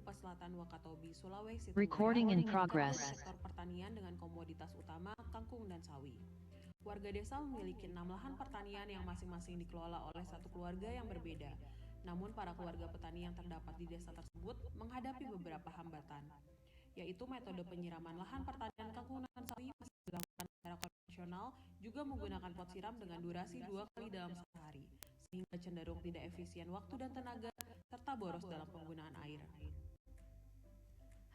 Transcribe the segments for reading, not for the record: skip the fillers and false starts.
Pampas Selatan Wakatobi, Sulawesi Tenggara, Recording in meningkatkan progress. sektor pertanian dengan komoditas utama kangkung dan sawi. Warga desa memiliki 6 lahan pertanian yang masing-masing dikelola oleh satu keluarga yang berbeda. Namun para keluarga petani yang terdapat di desa tersebut menghadapi beberapa hambatan, yaitu metode penyiraman lahan pertanian kangkung dan sawi masih dilakukan secara konvensional, juga menggunakan pot siram dengan durasi 2 kali dalam sehari, sehingga cenderung tidak efisien waktu dan tenaga, serta boros dalam penggunaan air.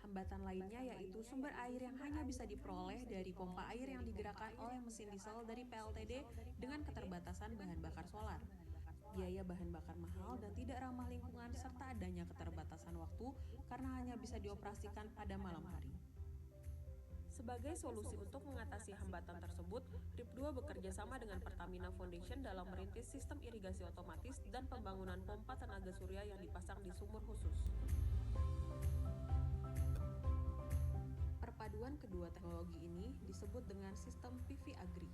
Hambatan lainnya yaitu sumber air yang hanya bisa diperoleh dari pompa air yang digerakkan oleh mesin diesel dari PLTD dengan keterbatasan bahan bakar solar. Biaya bahan bakar mahal dan tidak ramah lingkungan serta adanya keterbatasan waktu karena hanya bisa dioperasikan pada malam hari. Sebagai solusi untuk mengatasi hambatan tersebut, RIP2 bekerja sama dengan Pertamina Foundation dalam merintis sistem irigasi otomatis dan pembangunan pompa tenaga surya yang dipasang di sumur khusus. Perpaduan kedua teknologi ini disebut dengan sistem PV Agri.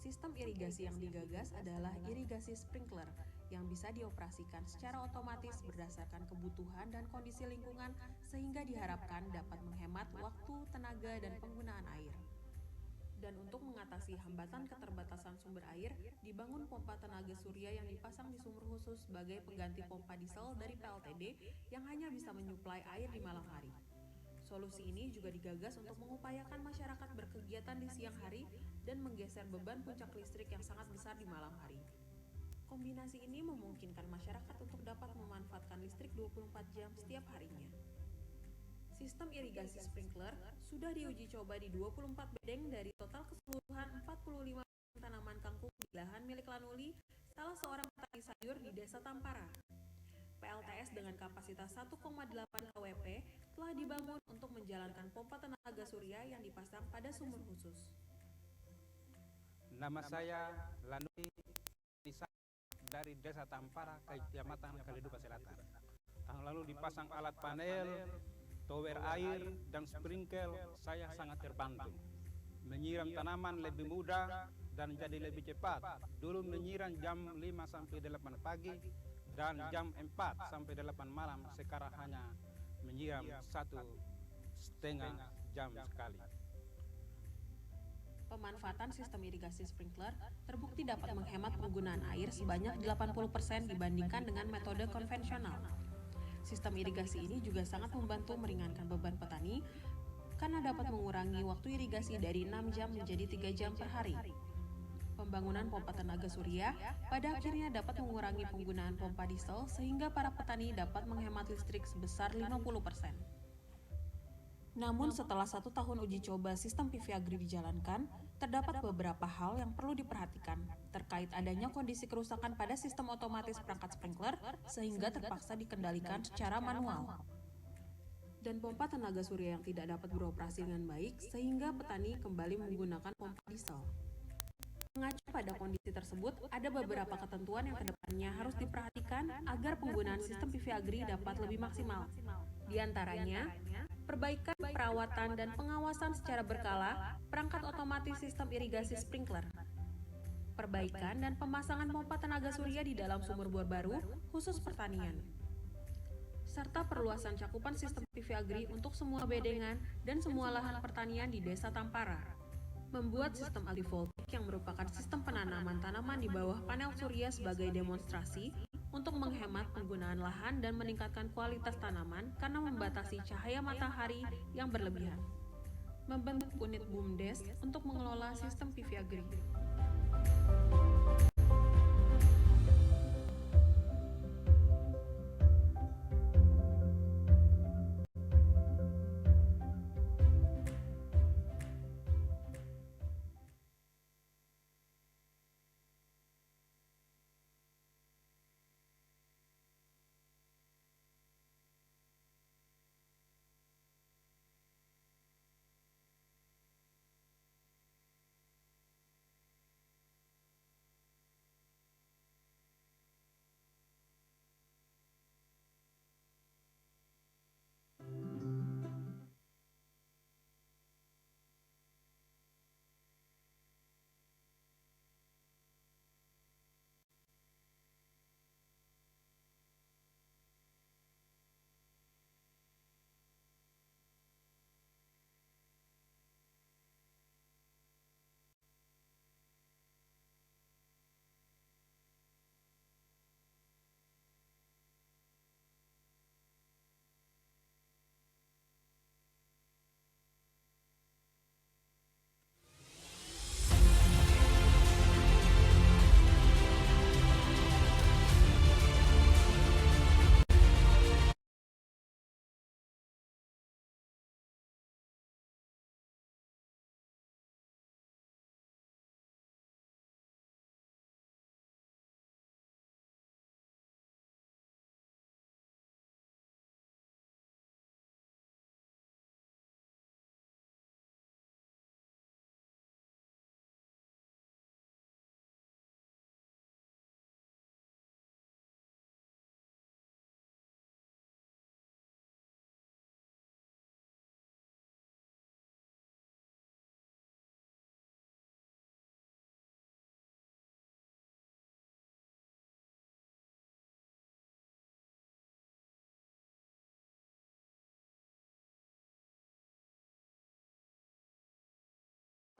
Sistem irigasi yang digagas adalah irigasi sprinkler yang bisa dioperasikan secara otomatis berdasarkan kebutuhan dan kondisi lingkungan sehingga diharapkan dapat menghemat waktu, tenaga, dan penggunaan air. Dan untuk mengatasi hambatan keterbatasan sumber air, dibangun pompa tenaga surya yang dipasang di sumur khusus sebagai pengganti pompa diesel dari PLTD yang hanya bisa menyuplai air di malam hari. Solusi ini juga digagas untuk mengupayakan masyarakat berkegiatan di siang hari dan menggeser beban puncak listrik yang sangat besar di malam hari. Kombinasi ini memungkinkan masyarakat untuk dapat memanfaatkan listrik 24 jam setiap harinya. Sistem irigasi sprinkler sudah diuji coba di 24 bedeng dari total keseluruhan 45 tanaman kangkung di lahan milik Lanuli, salah seorang petani sayur di Desa Tampara. PLTS dengan kapasitas 1,8 kWp telah dibangun untuk menjalankan pompa tenaga surya yang dipasang pada sumur khusus. Nama saya Lanui Nisa dari Desa Tampara, Kecamatan Kalidupa Selatan. Tahun lalu dipasang alat panel, tower air, dan sprinkle, saya sangat terbantu. Menyiram tanaman lebih mudah dan jadi lebih cepat. Dulu menyiram jam 5 sampai 8 pagi dan jam 4 sampai 8 malam, sekarang hanya menyiram 1,5 jam sekali. Pemanfaatan sistem irigasi sprinkler terbukti dapat menghemat penggunaan air sebanyak 80% dibandingkan dengan metode konvensional. Sistem irigasi ini juga sangat membantu meringankan beban petani karena dapat mengurangi waktu irigasi dari 6 jam menjadi 3 jam per hari. Pembangunan pompa tenaga surya pada akhirnya dapat mengurangi penggunaan pompa diesel sehingga para petani dapat menghemat listrik sebesar 50%. Namun setelah 1 tahun uji coba sistem PV Agri dijalankan, terdapat beberapa hal yang perlu diperhatikan terkait adanya kondisi kerusakan pada sistem otomatis perangkat sprinkler sehingga terpaksa dikendalikan secara manual. Dan pompa tenaga surya yang tidak dapat beroperasi dengan baik sehingga petani kembali menggunakan pompa diesel. Mengacu pada kondisi tersebut, ada beberapa ketentuan yang kedepannya harus diperhatikan agar penggunaan sistem PV Agri dapat lebih maksimal. Di antaranya, perbaikan perawatan dan pengawasan secara berkala perangkat otomatis sistem irigasi sprinkler, perbaikan dan pemasangan pompa tenaga surya di dalam sumur bor baru khusus pertanian, serta perluasan cakupan sistem PV Agri untuk semua bedengan dan semua lahan pertanian di Desa Tampara. Membuat sistem agrivoltaik yang merupakan sistem penanaman tanaman di bawah panel surya sebagai demonstrasi untuk menghemat penggunaan lahan dan meningkatkan kualitas tanaman karena membatasi cahaya matahari yang berlebihan. Membentuk unit BUMDes untuk mengelola sistem PV Agri.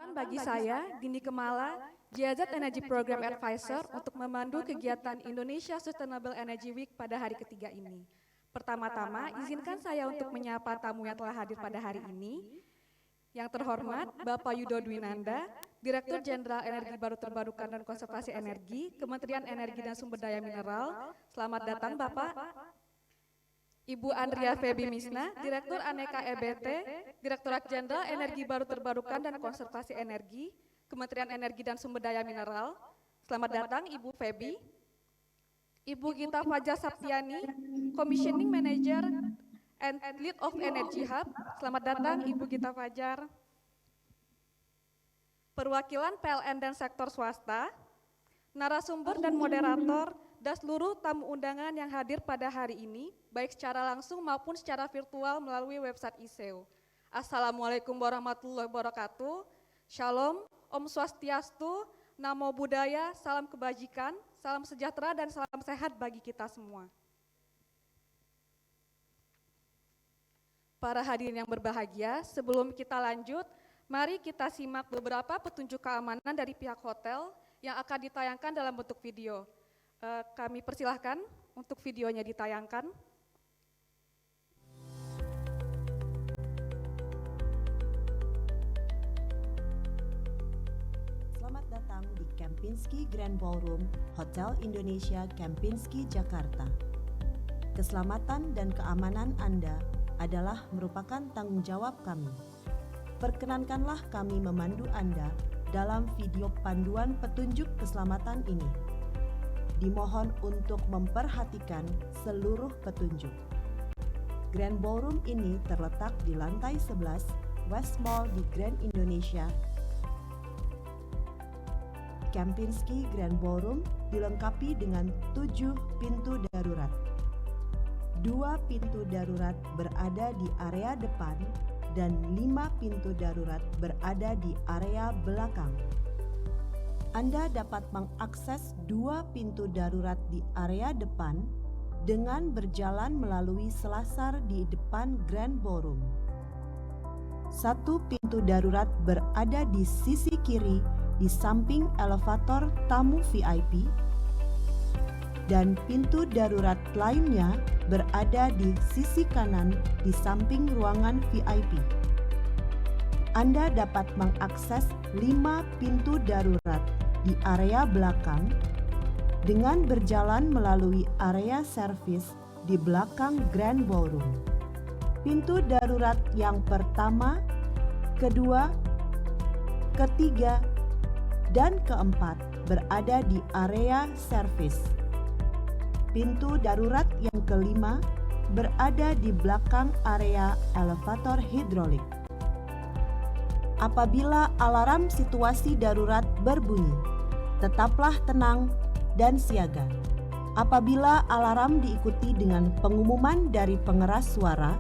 Kesempatan bagi saya, Dini Kemala, GIZ Energy Program Advisor untuk memandu kegiatan Indonesia Sustainable Energy Week pada hari ketiga ini. Pertama-tama, izinkan saya untuk menyapa tamu yang telah hadir pada hari ini. Yang terhormat, Bapak Yudo Dwinanda, Direktur Jenderal Energi Baru Terbarukan dan Konservasi Energi, Kementerian Energi dan Sumber Daya Mineral. Selamat datang, Bapak. Ibu Andrea Febi Misna, Direktur Aneka EBT, Direktorat Jenderal Energi Baru Terbarukan dan Konservasi Energi, Kementerian Energi dan Sumber Daya Mineral. Selamat datang Ibu Febi. Ibu Gita Fajar Saptiani, Commissioning Manager and Lead of Energy Hub. Selamat datang Ibu Gita Fajar. Perwakilan PLN dan sektor swasta, narasumber dan moderator, dan seluruh tamu undangan yang hadir pada hari ini, baik secara langsung maupun secara virtual melalui website ISEO. Assalamualaikum warahmatullahi wabarakatuh. Shalom, Om Swastiastu, Namo Buddhaya, salam kebajikan, salam sejahtera dan salam sehat bagi kita semua. Para hadirin yang berbahagia, sebelum kita lanjut, mari kita simak beberapa petunjuk keamanan dari pihak hotel yang akan ditayangkan dalam bentuk video. Kami persilahkan untuk videonya ditayangkan. Selamat datang di Kempinski Grand Ballroom, Hotel Indonesia Kempinski, Jakarta. Keselamatan dan keamanan Anda adalah merupakan tanggung jawab kami. Perkenankanlah kami memandu Anda dalam video panduan petunjuk keselamatan ini. Dimohon untuk memperhatikan seluruh petunjuk. Grand Ballroom ini terletak di lantai 11 West Mall di Grand Indonesia. Kempinski Grand Ballroom dilengkapi dengan 7 pintu darurat. 2 pintu darurat berada di area depan dan 5 pintu darurat berada di area belakang. Anda dapat mengakses 2 pintu darurat di area depan dengan berjalan melalui selasar di depan Grand Ballroom. 1 pintu darurat berada di sisi kiri di samping elevator tamu VIP, dan pintu darurat lainnya berada di sisi kanan di samping ruangan VIP. Anda dapat mengakses 5 pintu darurat di area belakang dengan berjalan melalui area servis di belakang Grand Ballroom. Pintu darurat yang pertama, kedua, ketiga, dan keempat berada di area servis. Pintu darurat yang kelima berada di belakang area elevator hidrolik. Apabila alarm situasi darurat berbunyi, tetaplah tenang dan siaga. Apabila alarm diikuti dengan pengumuman dari pengeras suara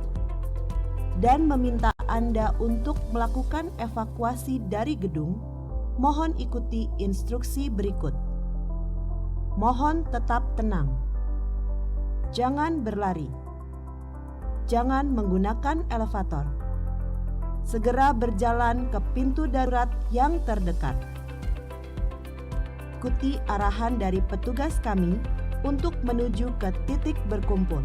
dan meminta Anda untuk melakukan evakuasi dari gedung, mohon ikuti instruksi berikut. Mohon tetap tenang. Jangan berlari. Jangan menggunakan elevator. Segera berjalan ke pintu darurat yang terdekat. Ikuti arahan dari petugas kami untuk menuju ke titik berkumpul.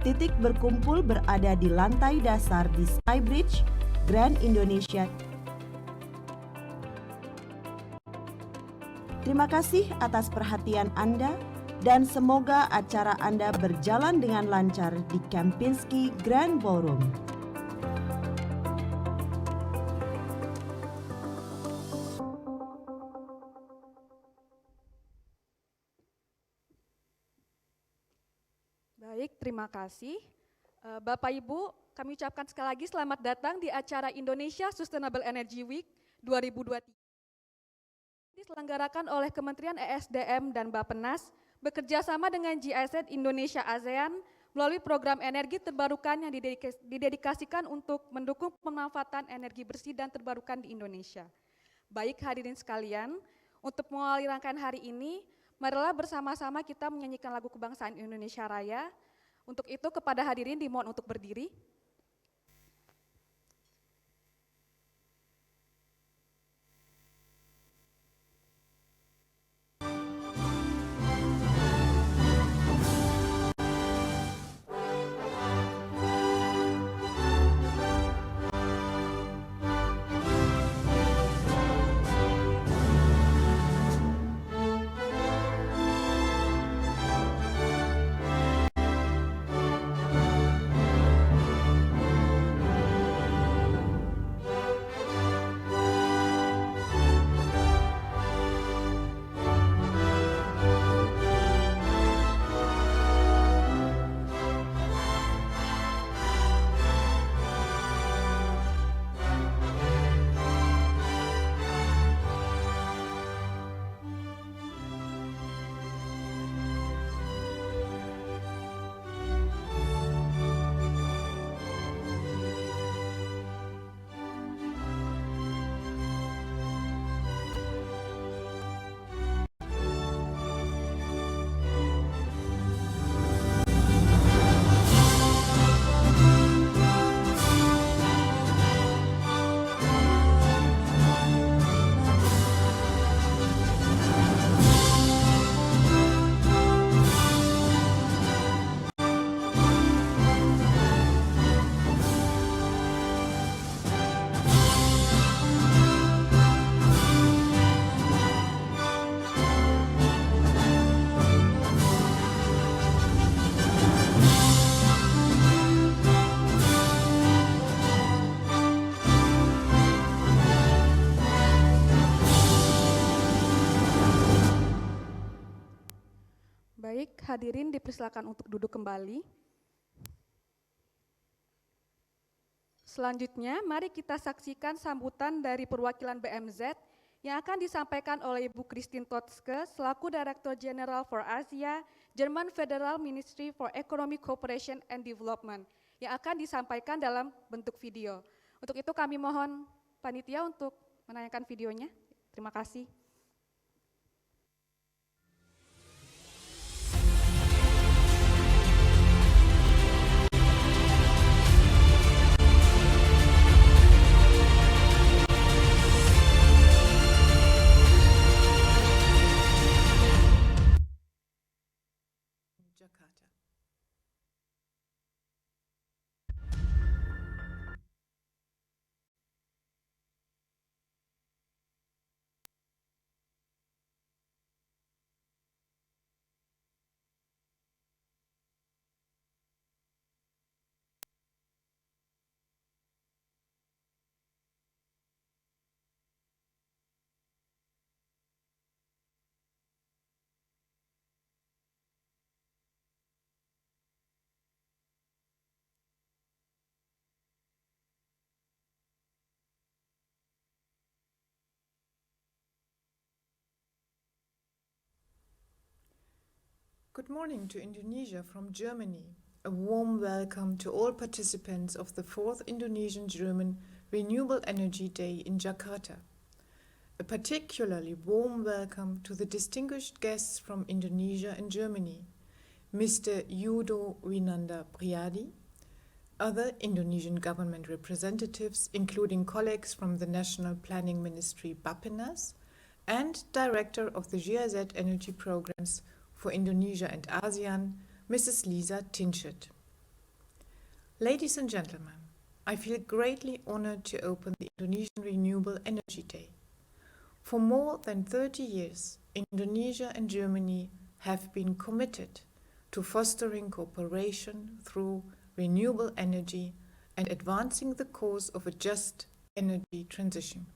Titik berkumpul berada di lantai dasar di Skybridge, Grand Indonesia. Terima kasih atas perhatian Anda dan semoga acara Anda berjalan dengan lancar di Kempinski Grand Ballroom. Baik, terima kasih. Bapak Ibu, kami ucapkan sekali lagi selamat datang di acara Indonesia Sustainable Energy Week 2023. Diselenggarakan oleh Kementerian ESDM dan Bappenas bekerja sama dengan GIZ Indonesia ASEAN melalui program energi terbarukan yang didedikasikan untuk mendukung pemanfaatan energi bersih dan terbarukan di Indonesia. Baik hadirin sekalian, untuk mengawali rangkaian hari ini, marilah bersama-sama kita menyanyikan lagu kebangsaan Indonesia Raya. Untuk itu kepada hadirin dimohon untuk berdiri. Baik, hadirin dipersilakan untuk duduk kembali. Selanjutnya, mari kita saksikan sambutan dari perwakilan BMZ yang akan disampaikan oleh Ibu Christine Totske selaku Director General for Asia, German Federal Ministry for Economic Cooperation and Development, yang akan disampaikan dalam bentuk video. Untuk itu kami mohon panitia untuk menayangkan videonya. Terima kasih. Jakarta. Good morning to Indonesia from Germany. A warm welcome to all participants of the 4th Indonesian-German Renewable Energy Day in Jakarta. A particularly warm welcome to the distinguished guests from Indonesia and Germany, Mr. Yudo Winanda Priadi, other Indonesian government representatives, including colleagues from the National Planning Ministry Bappenas, and Director of the GIZ Energy Programs for Indonesia and ASEAN, Mrs. Lisa Tinchett. Ladies and gentlemen, I feel greatly honored to open the Indonesian Renewable Energy Day. For more than 30 years, Indonesia and Germany have been committed to fostering cooperation through renewable energy and advancing the cause of a just energy transition.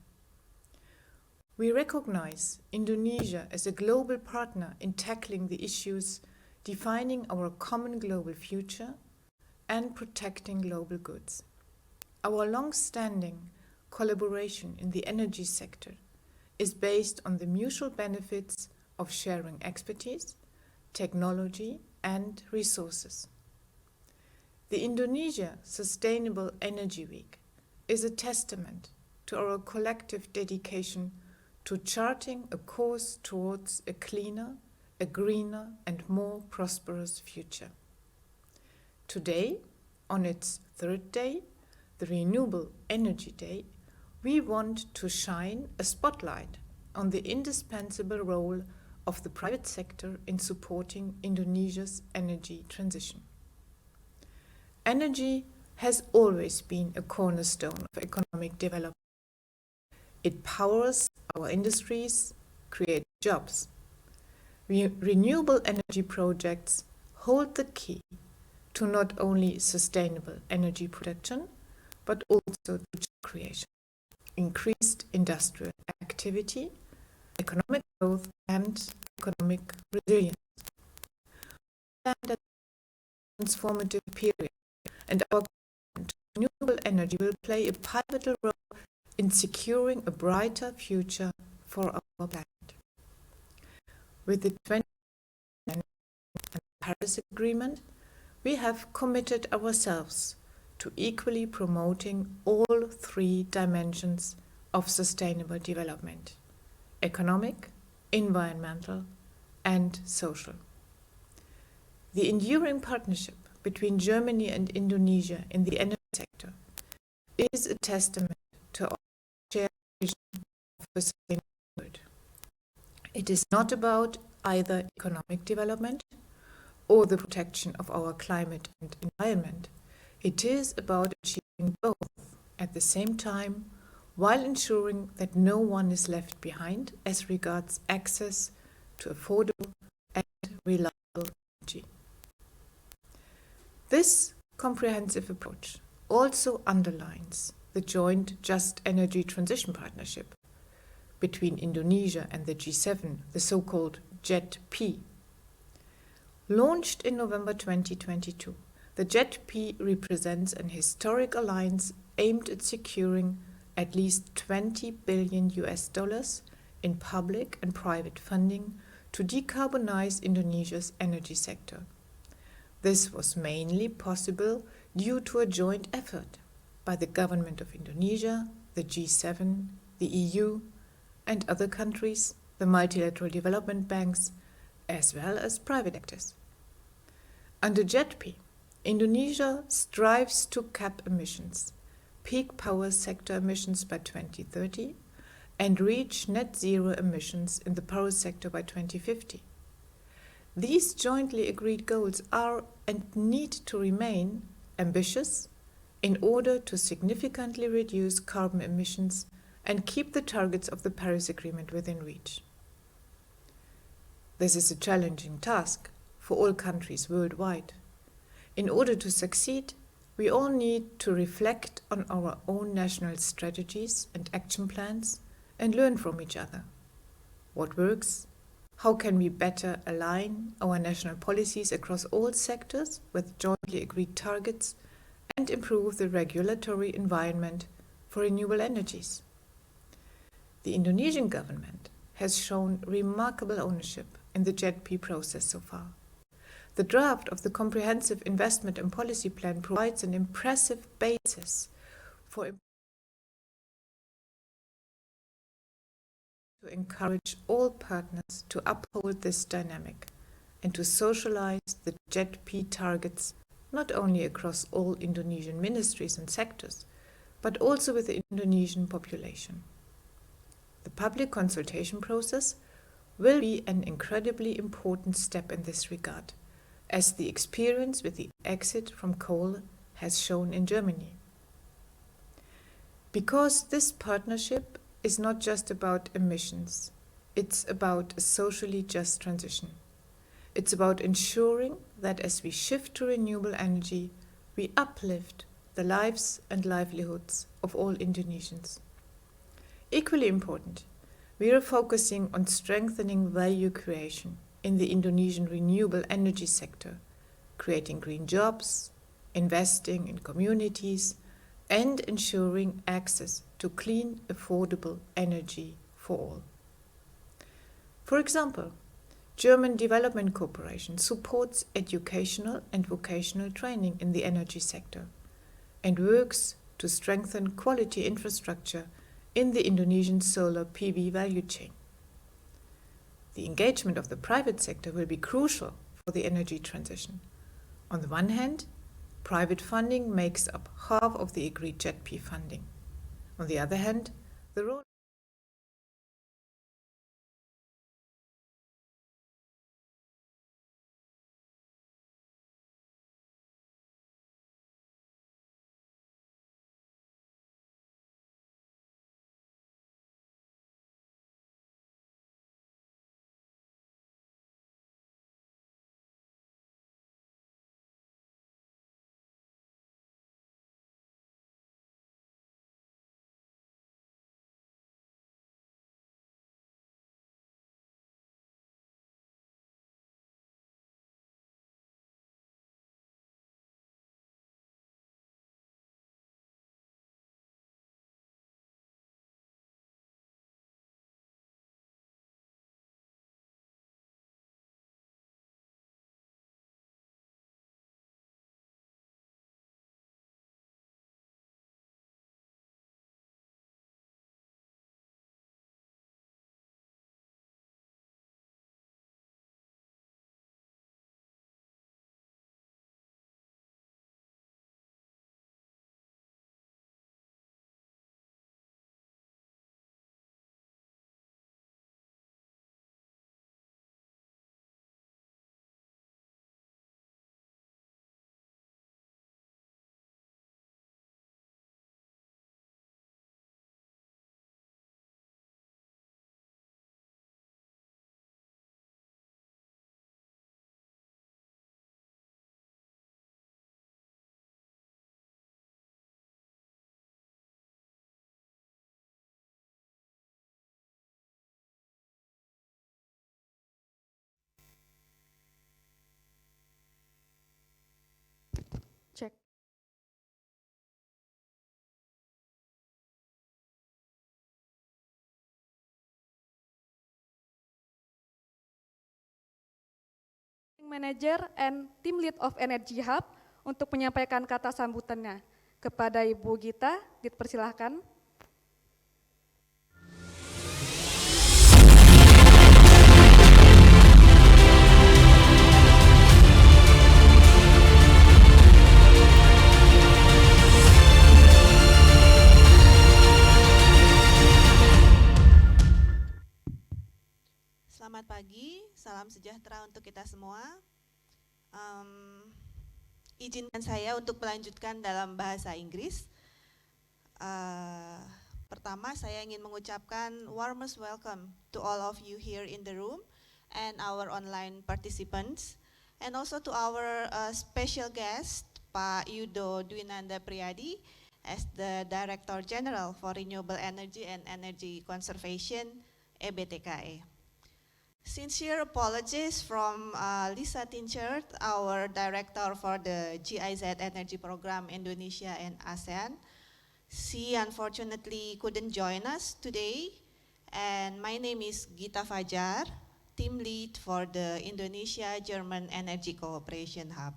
We recognize Indonesia as a global partner in tackling the issues defining our common global future and protecting global goods. Our long-standing collaboration in the energy sector is based on the mutual benefits of sharing expertise, technology, and resources. The Indonesia Sustainable Energy Week is a testament to our collective dedication to charting a course towards a cleaner, a greener, and more prosperous future. Today, on its third day, the Renewable Energy Day, we want to shine a spotlight on the indispensable role of the private sector in supporting Indonesia's energy transition. Energy has always been a cornerstone of economic development. It powers our industries, creates jobs. Renewable energy projects hold the key to not only sustainable energy production, but also to job creation, increased industrial activity, economic growth, and economic resilience. We stand at a transformative period, and our commitment to renewable energy will play a pivotal role in securing a brighter future for our planet. With the 2010 Paris Agreement, we have committed ourselves to equally promoting all three dimensions of sustainable development: economic, environmental, and social. The enduring partnership between Germany and Indonesia in the energy sector is a testament to our shared vision of a sustainable world. It is not about either economic development or the protection of our climate and environment. It is about achieving both at the same time, while ensuring that no one is left behind as regards access to affordable and reliable energy. This comprehensive approach also underlines the joint Just Energy Transition Partnership between Indonesia and the G7, the so-called JETP. Launched in November 2022, the JETP represents an historic alliance aimed at securing at least $20 billion in public and private funding to decarbonize Indonesia's energy sector. This was mainly possible due to a joint effort by the government of Indonesia, the G7, the EU, and other countries, the multilateral development banks, as well as private actors. Under JETP, Indonesia strives to cap emissions, peak power sector emissions by 2030, and reach net zero emissions in the power sector by 2050. These jointly agreed goals are and need to remain ambitious in order to significantly reduce carbon emissions and keep the targets of the Paris Agreement within reach. This is a challenging task for all countries worldwide. In order to succeed, we all need to reflect on our own national strategies and action plans and learn from each other. What works? How can we better align our national policies across all sectors with jointly agreed targets and improve the regulatory environment for renewable energies? The Indonesian government has shown remarkable ownership in the JETP process so far. The draft of the Comprehensive Investment and Policy Plan provides an impressive basis for to encourage all partners to uphold this dynamic and to socialize the JETP targets not only across all Indonesian ministries and sectors, but also with the Indonesian population. The public consultation process will be an incredibly important step in this regard, as the experience with the exit from coal has shown in Germany. Because this partnership is not just about emissions, it's about a socially just transition. It's about ensuring that as we shift to renewable energy, we uplift the lives and livelihoods of all Indonesians. Equally important, we are focusing on strengthening value creation in the Indonesian renewable energy sector, creating green jobs, investing in communities, and ensuring access to clean, affordable energy for all. For example, German Development Corporation supports educational and vocational training in the energy sector and works to strengthen quality infrastructure in the Indonesian solar PV value chain. The engagement of the private sector will be crucial for the energy transition. On the one hand, Private funding makes up half of the agreed JETP funding. On the other hand, the role Cek. Manager and Team Lead of Energy Hub untuk menyampaikan kata sambutannya. Kepada Ibu Gita, dipersilahkan. Selamat pagi, salam sejahtera untuk kita semua. Izinkan saya untuk melanjutkan dalam bahasa Inggris. Pertama, saya ingin mengucapkan warmest welcome to all of you here in the room and our online participants, and also to our special guest, Pak Yudo Dwinanda Priyadi, as the Director General for Renewable Energy and Energy Conservation, EBTKE. Sincere apologies from Lisa Tinchert, our Director for the GIZ Energy Program Indonesia and ASEAN. She unfortunately couldn't join us today, and my name is Gita Fajar, Team Lead for the Indonesia-German Energy Cooperation Hub.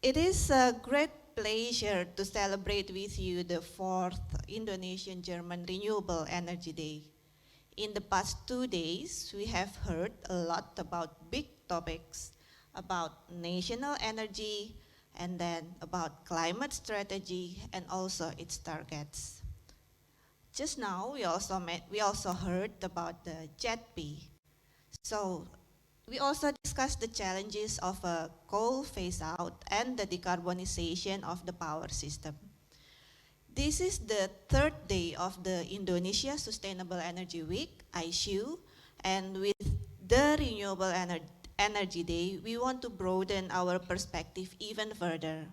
It is a great pleasure to celebrate with you the 4th Indonesian-German Renewable Energy Day. In the past 2 days, we have heard a lot about big topics, about national energy, and then about climate strategy and also its targets. Just now, we also heard about the JETP. So, we also discussed the challenges of a coal phase-out and the decarbonization of the power system. This is the 3rd day of the Indonesia Sustainable Energy Week, ISU, and with the Renewable Energy Day, we want to broaden our perspective even further.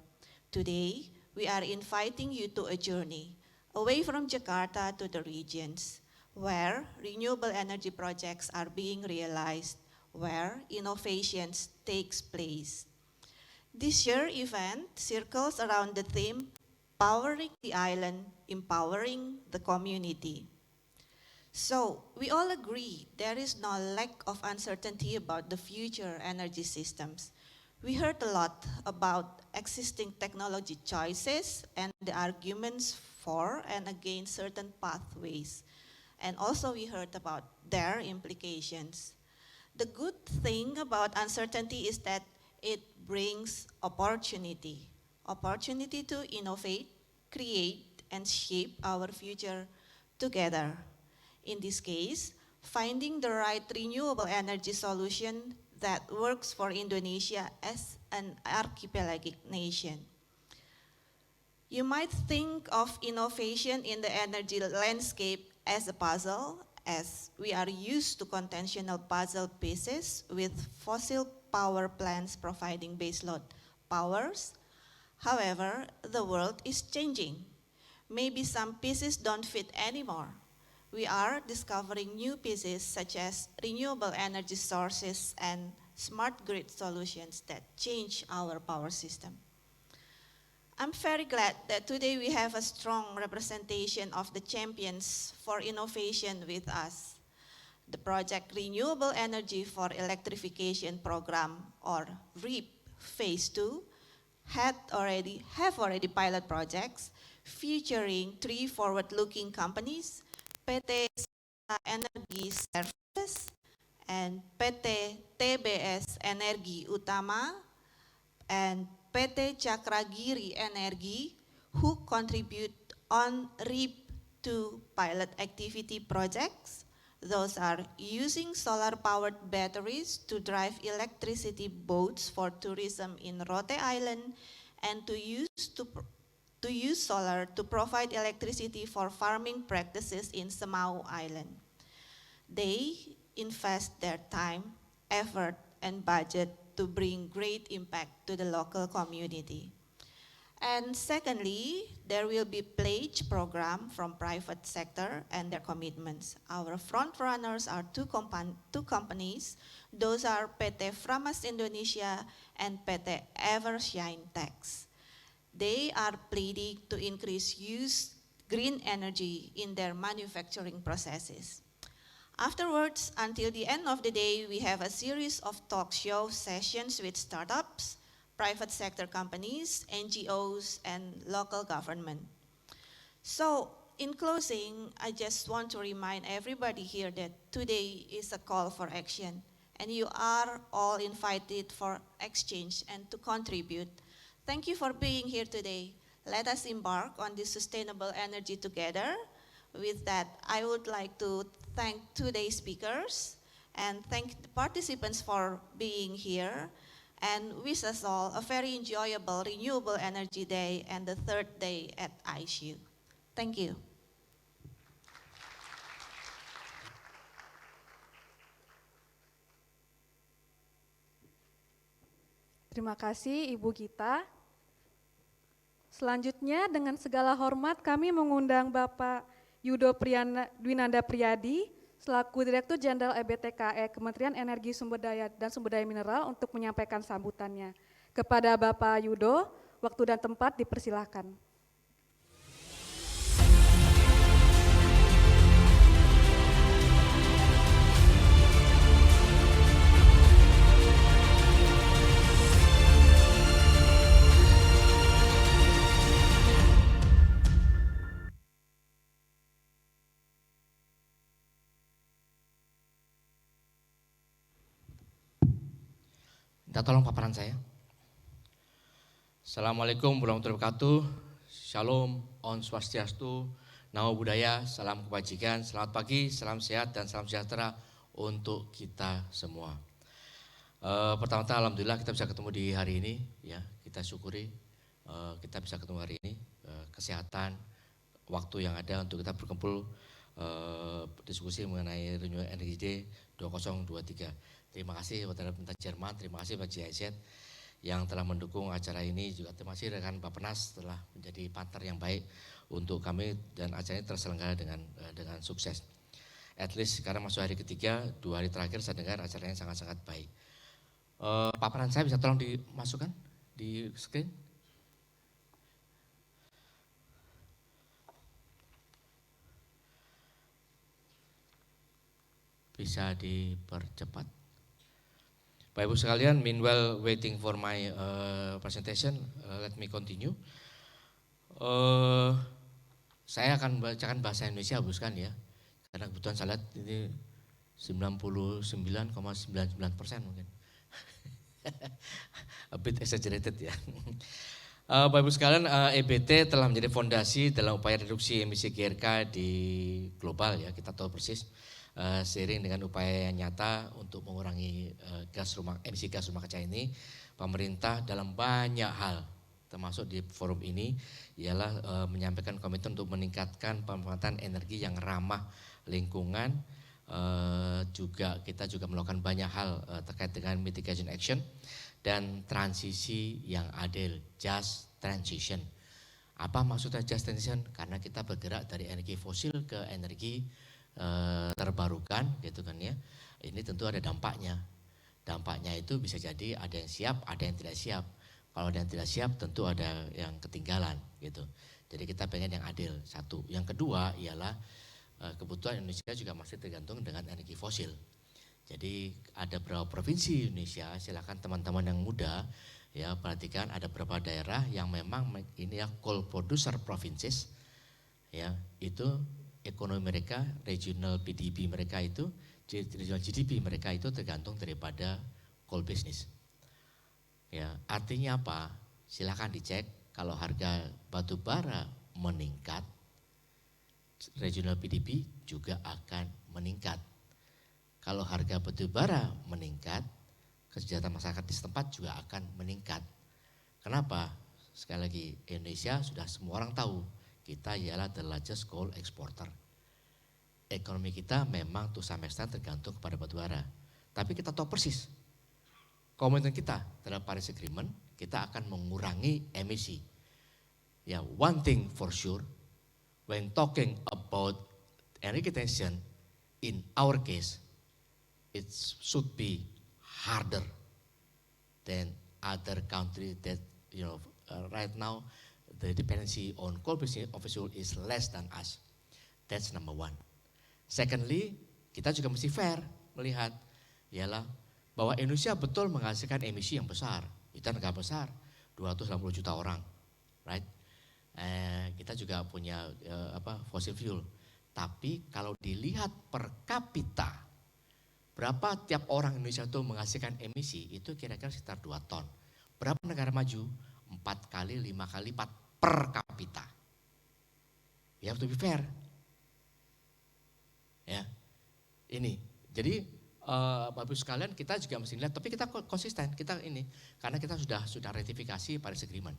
Today, we are inviting you to a journey away from Jakarta to the regions, where renewable energy projects are being realized, where innovations takes place. This year event circles around the theme Powering the Island, Empowering the Community. So, we all agree there is no lack of uncertainty about the future energy systems. We heard a lot about existing technology choices and the arguments for and against certain pathways. And also we heard about their implications. The good thing about uncertainty is that it brings opportunity. Opportunity to innovate, create, and shape our future together. In this case, finding the right renewable energy solution that works for Indonesia as an archipelagic nation. You might think of innovation in the energy landscape as a puzzle, as we are used to conventional puzzle pieces with fossil power plants providing baseload powers. However, the world is changing. Maybe some pieces don't fit anymore. We are discovering new pieces such as renewable energy sources and smart grid solutions that change our power system. I'm very glad that today we have a strong representation of the champions for innovation with us. The Project Renewable Energy for Electrification Program, or REAP Phase 2, have already pilot projects featuring 3 forward-looking companies, PT Energi Services and PT TBS Energi Utama and PT Cakragiri Energi, who contribute on REAP to pilot activity projects. Those are using solar-powered batteries to drive electricity boats for tourism in Rote Island and to use solar to provide electricity for farming practices in Semau Island. They invest their time, effort, and budget to bring great impact to the local community. And secondly, there will be pledge program from private sector and their commitments. Our front runners are two companies. Those are PT Framas Indonesia and PT Evershine Tax. They are pleading to increase use green energy in their manufacturing processes. Afterwards, until the end of the day, we have a series of talk show sessions with startups, private sector companies, NGOs, and local government. So, in closing, I just want to remind everybody here that today is a call for action, and you are all invited for exchange and to contribute. Thank you for being here today. Let us embark on this sustainable energy together. With that, I would like to thank today's speakers and thank the participants for being here and wish us all a very enjoyable Renewable Energy Day and the 3rd day at ISU. Thank you. Terima kasih Ibu Gita. Selanjutnya dengan segala hormat kami mengundang Bapak Yudo Dwinanda Priyadi selaku Direktur Jenderal EBTKE Kementerian Energi dan Sumber Daya Mineral untuk menyampaikan sambutannya. Kepada Bapak Yudo, waktu dan tempat dipersilahkan. Minta tolong paparan saya. Assalamualaikum warahmatullahi wabarakatuh. Shalom, Om Swastiastu, Namo Buddhaya, salam kebajikan, selamat pagi, salam sehat dan salam sejahtera untuk kita semua. Pertama-tama alhamdulillah kita bisa ketemu di hari ini, ya kita syukuri kita bisa ketemu hari ini, kesehatan, waktu yang ada untuk kita berkumpul diskusi mengenai Renewable Energy Day 2023. Terima kasih kepada pemerintah Jerman, terima kasih Pak GIZ yang telah mendukung acara ini, juga terima kasih rekan Bappenas telah menjadi partner yang baik untuk kami dan acara ini terselenggara dengan sukses. At least sekarang masuk hari ketiga, 2 hari terakhir saya dengar acaranya sangat-sangat baik. Paparan saya bisa tolong dimasukkan di screen? Bisa dipercepat. Bapak Ibu sekalian, meanwhile waiting for my presentation, let me continue. Saya akan bacakan bahasa Indonesia, Bu sekalian ya, karena kebetulan saya lihat ini 99,99% mungkin. a bit exaggerated ya. Bapak Ibu sekalian, EBT telah menjadi fondasi dalam upaya reduksi emisi GRK di global ya, kita tahu persis. Seiring dengan upaya yang nyata untuk mengurangi emisi gas rumah kaca ini, pemerintah dalam banyak hal, termasuk di forum ini, ialah menyampaikan komitmen untuk meningkatkan pemanfaatan energi yang ramah lingkungan. Kita juga melakukan banyak hal terkait dengan mitigation action dan transisi yang adil, just transition. Apa maksudnya just transition? Karena kita bergerak dari energi fosil ke energi terbarukan, gitu kan ya. Ini tentu ada dampaknya. Dampaknya itu bisa jadi ada yang siap, ada yang tidak siap. Kalau ada yang tidak siap, tentu ada yang ketinggalan, gitu. Jadi kita pengen yang adil, satu. Yang kedua ialah kebutuhan Indonesia juga masih tergantung dengan energi fosil. Jadi ada beberapa provinsi di Indonesia, silakan teman-teman yang muda ya perhatikan, ada beberapa daerah yang memang ini ya coal producer provinces, ya itu ekonomi mereka, regional PDB mereka itu, regional GDP mereka itu tergantung daripada coal business. Ya, artinya apa? Silakan dicek, kalau harga batu bara meningkat, regional PDB juga akan meningkat. Kalau harga batu bara meningkat, kesejahteraan masyarakat di setempat juga akan meningkat. Kenapa? Sekali lagi, Indonesia sudah semua orang tahu, kita ialah the largest coal exporter. Ekonomi kita memang to some extent tergantung kepada batu bara. Tapi kita tahu persis, komitmen kita terhadap Paris Agreement, kita akan mengurangi emisi. Ya, one thing for sure, when talking about energy transition, in our case, it should be harder than other countries that right now the dependency on coal business obviously is less than us. That's number one. Secondly, kita juga mesti fair melihat ialah bahwa Indonesia betul menghasilkan emisi yang besar. Kita negara besar, 280 juta orang, right? Kita juga punya fossil fuel. Tapi kalau dilihat per kapita, berapa tiap orang Indonesia itu menghasilkan emisi, itu kira-kira sekitar 2 ton. Berapa negara maju? 4 kali, 5 kali lipat per kapita. You have to be fair. Ya, ini. Jadi Bapak Ibu sekalian, kita juga mesti lihat, tapi kita konsisten, kita ini, karena kita sudah ratifikasi Paris Agreement.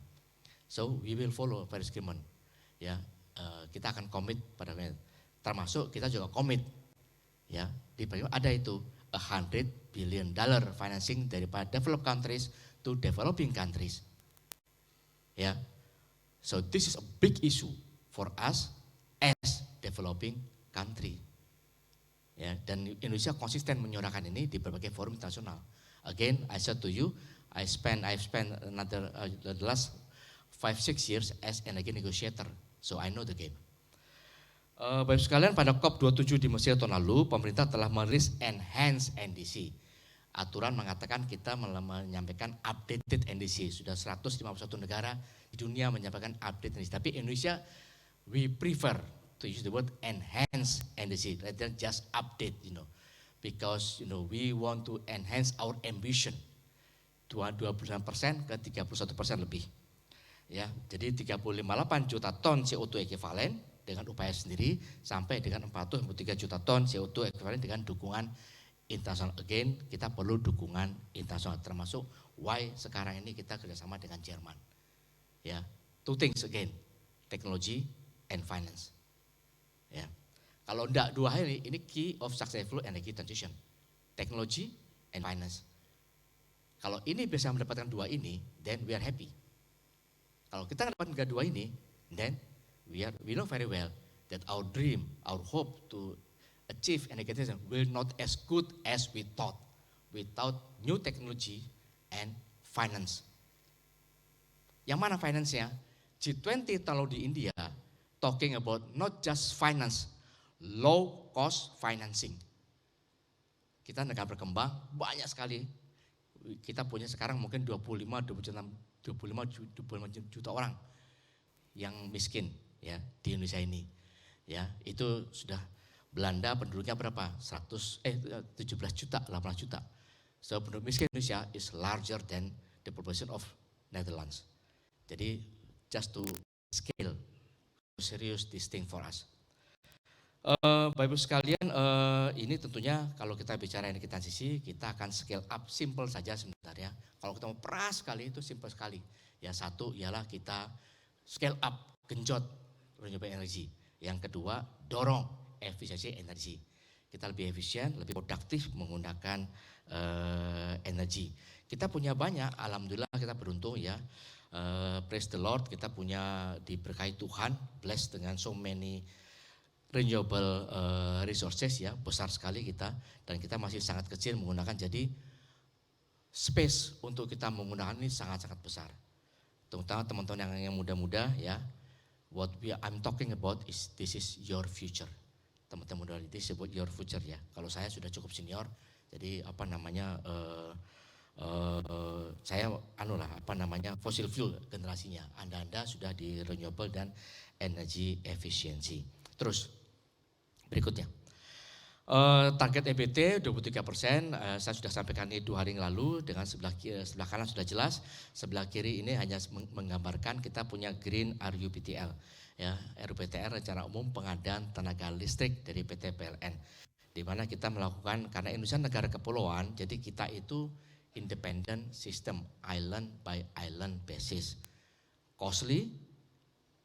So we will follow Paris Agreement. Ya, kita akan komit pada, termasuk kita juga komit. Ya, di ada itu $100 billion financing daripada developed countries to developing countries. Ya, so this is a big issue for us as developing country. Ya, dan Indonesia konsisten menyuarakan ini di berbagai forum internasional. Again, I said to you, I've spent another the last 5-6 years as energy negotiator, so I know the game. Bapak sekalian, pada COP27 di Mesir tahun lalu, pemerintah telah merilis Enhanced NDC. Aturan mengatakan kita menyampaikan updated NDC. Sudah 151 negara di dunia menyampaikan update NDC. Tapi Indonesia, we prefer to use the word enhance NDC rather than just update, because we want to enhance our ambition 29% ke 31% lebih. Ya, jadi 358 juta ton CO2 ekuivalen dengan upaya sendiri sampai dengan 403 juta ton CO2 ekuivalen dengan dukungan internasional. Again, kita perlu dukungan internasional, termasuk why sekarang ini kita kerjasama dengan Jerman. Ya, two things again, technology and finance. Ya, kalau enggak dua hal ini key of successful energy transition, technology and finance. Kalau ini bisa mendapatkan dua ini, then we are happy. Kalau kita mendapatkan dua ini, then we know very well that our dream, our hope to achieve energy transition will not as good as we thought without new technology and finance. Yang mana finance-nya? G20 kalau di India talking about not just finance, low cost financing. Kita negara berkembang banyak sekali. Kita punya sekarang mungkin 25 juta orang yang miskin ya di Indonesia ini. Ya, itu sudah Belanda penduduknya berapa? 17 juta, 18 juta. So penduduk miskin Indonesia is larger than the population of Netherlands. Jadi just to scale, serious this thing for us. Bapak Ibu sekalian, ini tentunya kalau kita bicara energi transisi, kita akan scale up, simple saja sebenarnya. Kalau kita mau peras sekali itu simple sekali. Ya, satu ialah kita scale up, genjot renewable energy. Yang kedua, dorong efisiensi energi. Kita lebih efisien, lebih produktif menggunakan energi. Kita punya banyak, alhamdulillah kita beruntung ya. Praise the Lord, kita punya diberkahi Tuhan, blessed dengan so many renewable resources ya, besar sekali kita, dan kita masih sangat kecil menggunakan, jadi space untuk kita menggunakan ini sangat-sangat besar. Terutama teman-teman yang muda-muda ya, I'm talking about is this is your future. Teman-teman muda, this is about your future ya. Kalau saya sudah cukup senior, jadi saya fossil fuel generasinya. Anda sudah di renewable dan energy efficiency. Terus berikutnya, target EBT 23%, saya sudah sampaikan ini 2 hari yang lalu, dengan sebelah kanan sudah jelas, sebelah kiri ini hanya menggambarkan kita punya Green RUPTL, ya, RUPTL Rencana Umum Pengadaan Tenaga Listrik dari PT PLN, di mana kita melakukan, karena Indonesia negara kepulauan, jadi kita itu independent system, island by island basis, costly,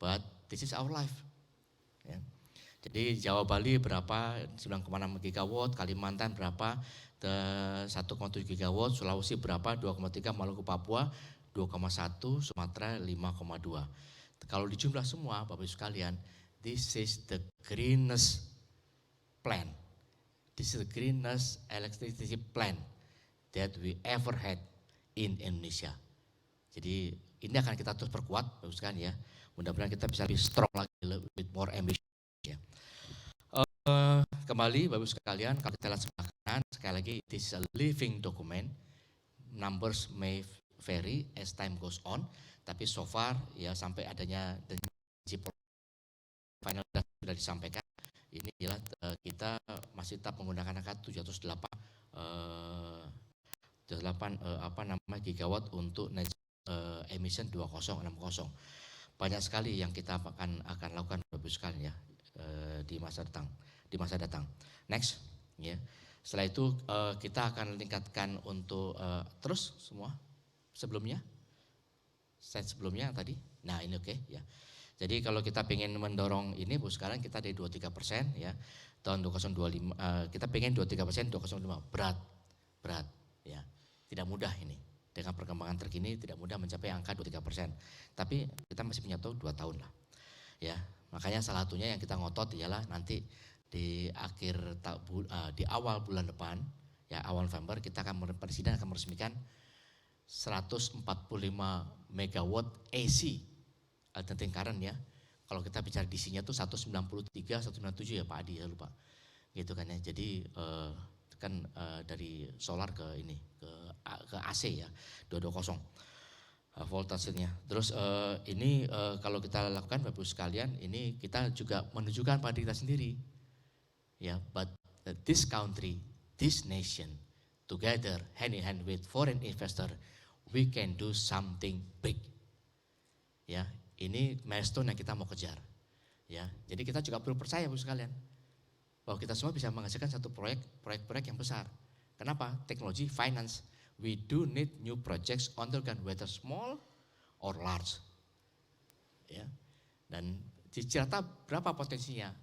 but this is our life. Ya. Jadi Jawa Bali berapa 9,6 gigawatt, Kalimantan berapa 1,7 gigawatt, Sulawesi berapa 2,3, Maluku Papua 2,1, Sumatera 5,2. Kalau dijumlah semua Bapak Ibu sekalian, this is the greenest plan. This is the greenest electricity plan that we ever had in Indonesia. Jadi ini akan kita terus perkuat Bapak Ibu sekalian ya. Mudah-mudahan kita bisa lebih strong lagi, with more ambition ya. Kembali Bapak Ibu sekalian, kalau kita lihat sebelah kanan, sekali lagi this is a living document. Numbers may vary as time goes on, tapi so far ya sampai adanya final sudah disampaikan, ini adalah kita masih tetap menggunakan angka 708 gigawatt untuk net emission 2060. Banyak sekali yang kita akan lakukan Bapak Ibu sekalian ya di masa datang. Next ya. Setelah itu kita akan tingkatkan untuk terus semua sebelumnya, slide sebelumnya tadi. Nah ini oke ya. Jadi kalau kita pengen mendorong ini Bu sekarang kita dari 23% ya. Tahun 2025 kita pengen 23%, 2025 berat ya. Tidak mudah ini. Dengan perkembangan terkini tidak mudah mencapai angka 23%. Tapi kita masih punya 2 tahun lah. Ya, makanya salah satunya yang kita ngotot ialah nanti di awal bulan depan, ya awal November kita Presiden akan meresmikan 145 megawatt AC alternating current ya. Kalau kita bicara DC-nya tuh 193, 197 ya Pak Adi ya lupa. Gitu kan ya. Jadi dari solar ke AC ya 220 voltasenya. Terus ini kalau kita lakukan Bapak Ibu sekalian, ini kita juga menunjukkan pada kita sendiri ya, but this country, this nation together hand in hand with foreign investor, we can do something big. Ya, ini milestone yang kita mau kejar. Ya, jadi kita juga perlu percaya Bapak Ibu sekalian bahwa kita semua bisa menghasilkan satu proyek yang besar. Kenapa? Teknologi, finance. We do need new projects on the ground, whether small or large. Ya. Dan di Cilacap berapa potensinya?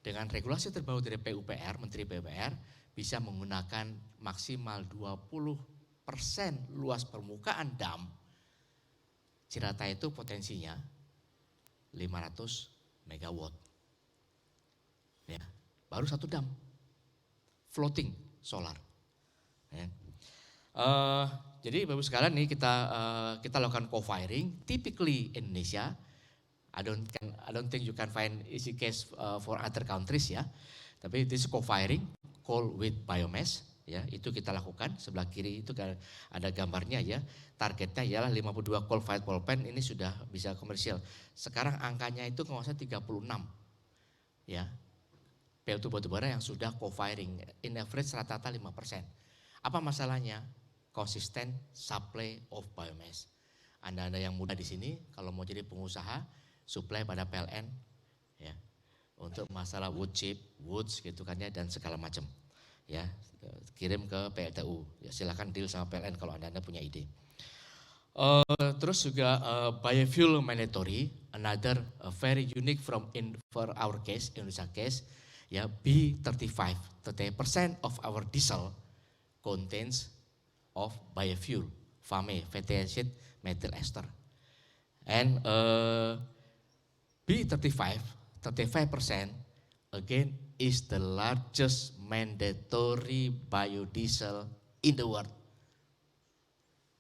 Dengan regulasi terbaru dari PUPR, Menteri PUPR bisa menggunakan maksimal 20% luas permukaan dam. Cilacap itu potensinya 500 megawatt. Ya. Baru 1 dam, floating solar. Ya. Jadi Bapak Ibu sekalian nih kita lakukan co-firing. Typically Indonesia, I don't think you can find easy case for other countries ya. Tapi this co-firing, coal with biomass ya, itu kita lakukan. Sebelah kiri itu ada gambarnya ya. Targetnya ialah 52 coal fired power plant ini sudah bisa komersial. Sekarang angkanya itu kalau nggak salah 36 ya. PLTU batubara yang sudah co-firing, in average rata-rata 5%. Apa masalahnya? consistent supply of biomass. Anda yang muda di sini, kalau mau jadi pengusaha, supply pada PLN, ya, untuk masalah wood chip, woods gitu kan ya, dan segala macam, ya, kirim ke PLTU. Ya, silakan deal sama PLN kalau anda punya ide. Terus juga biofuel mandatory, another very unique for our case, Indonesia case, ya, B35, 30% of our diesel contains of biofuel, FAME, fatty acid methyl ester. And B35, 35% again is the largest mandatory biodiesel in the world.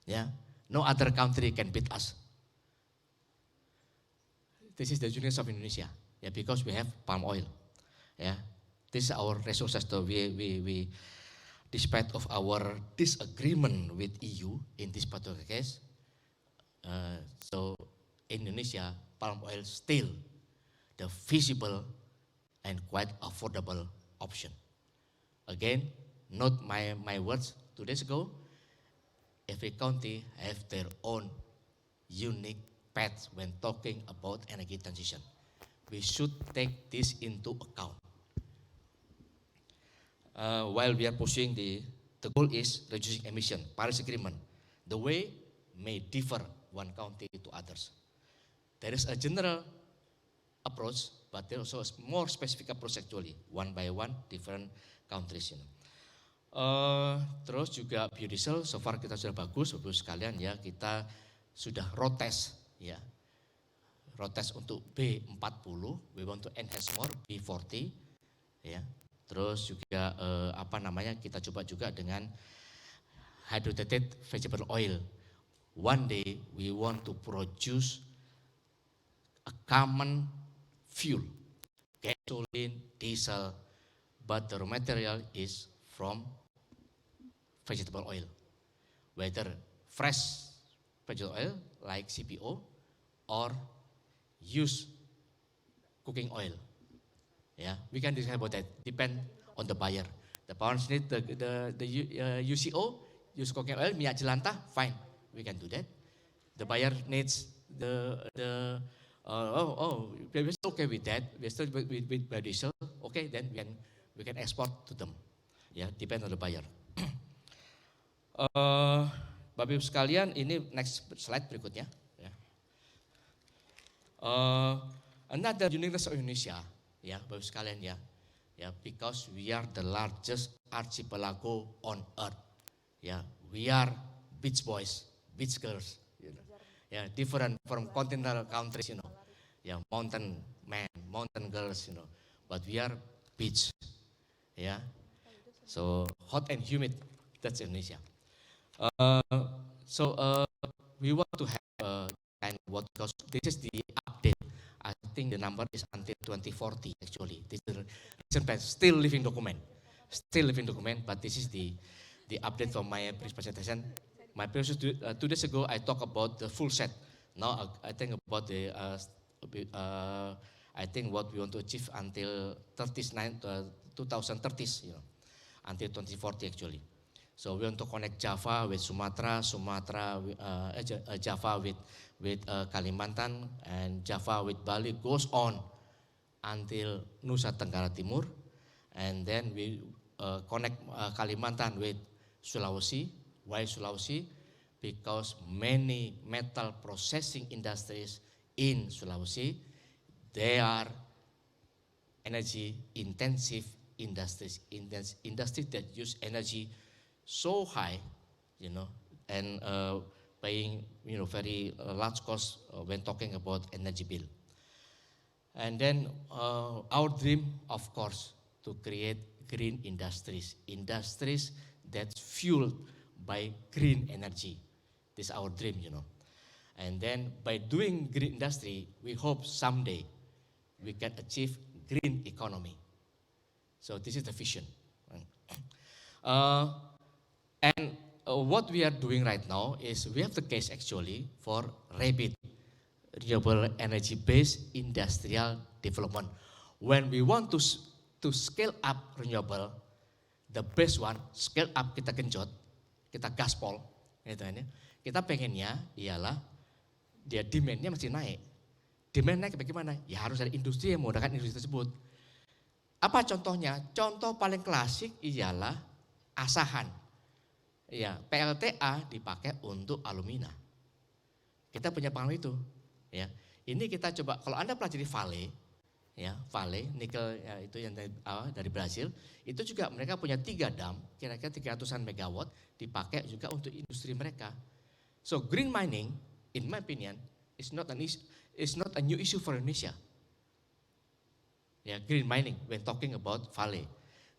Yeah, no other country can beat us. This is the uniqueness of Indonesia, yeah, because we have palm oil. Yeah, this is our resources. So we despite of our disagreement with EU in this particular case, so Indonesia palm oil still the feasible and quite affordable option. Again, not my words 2 days ago. Every county have their own unique path when talking about energy transition. We should take this into account. While we are pushing the goal is reducing emission, Paris Agreement. The way may differ one county to others. There is a general approach, but there also a more specific approach actually, one by one, different countries. Terus juga biodiesel, so far kita sudah bagus, Bapak sekalian ya, kita sudah road test ya, road test untuk B40, we want to enhance more B40 ya. Terus juga kita coba juga dengan hydrotreated vegetable oil. One day we want to produce a common fuel, gasoline, diesel, but the raw material is from vegetable oil, whether fresh vegetable oil like CPO or use cooking oil. Yeah, we can decide about that. Depend on the buyer. The buyers need the UCO, use cooking oil, minyak jelantah, fine, we can do that. The buyer needs we're okay with that. We're still with biodiesel. Okay, then we can export to them. Ya, depend on the buyer. Bapak Ibu sekalian, ini next slide berikutnya. Ya. Another uniqueness of Indonesia, ya, Bapak Ibu sekalian ya, because we are the largest archipelago on earth. Ya, we are beach boys, beach girls. Yeah, different from continental countries, Yeah, mountain men, mountain girls, But we are beach, yeah. So hot and humid, that's Indonesia. We want to have kind of what, because this is the update. I think the number is until 2040 actually. This is the recent plan, still living document, but this is the update from my previous presentation. My previous 2 days ago, I talked about the full set. Now I think about the I think what we want to achieve until 2030s, until 2040 actually. So we want to connect Java with Sumatra, Java with Kalimantan, and Java with Bali goes on until Nusa Tenggara Timur, and then we connect Kalimantan with Sulawesi. Why Sulawesi? Because many metal processing industries in Sulawesi, they are energy intensive industries that use energy so high, and paying very large cost when talking about energy bill. And then our dream, of course, to create green industries that's fueled by green energy. This is our dream, And then by doing green industry, we hope someday we can achieve green economy. So this is the vision. What we are doing right now is we have the case actually for rapid renewable energy based industrial development. When we want to scale up renewable, the best one, scale up kita genjot, kita gaspol, gitu kan ya. Kita pengennya ialah dia demand-nya mesti naik. Demand naik bagaimana? Ya harus ada industri yang menggunakan industri tersebut. Apa contohnya? Contoh paling klasik ialah Asahan. Ya, PLTA dipakai untuk alumina. Kita punya pengalaman itu. Ya, ini kita coba. Kalau Anda pelajari Vale, ya Vale, nikel ya, itu yang dari Brasil, itu juga mereka punya 3 dam, kira-kira 300-an megawatt dipakai juga untuk industri mereka. So green mining, in my opinion, is not a new issue for Indonesia. Ya, green mining when talking about Vale.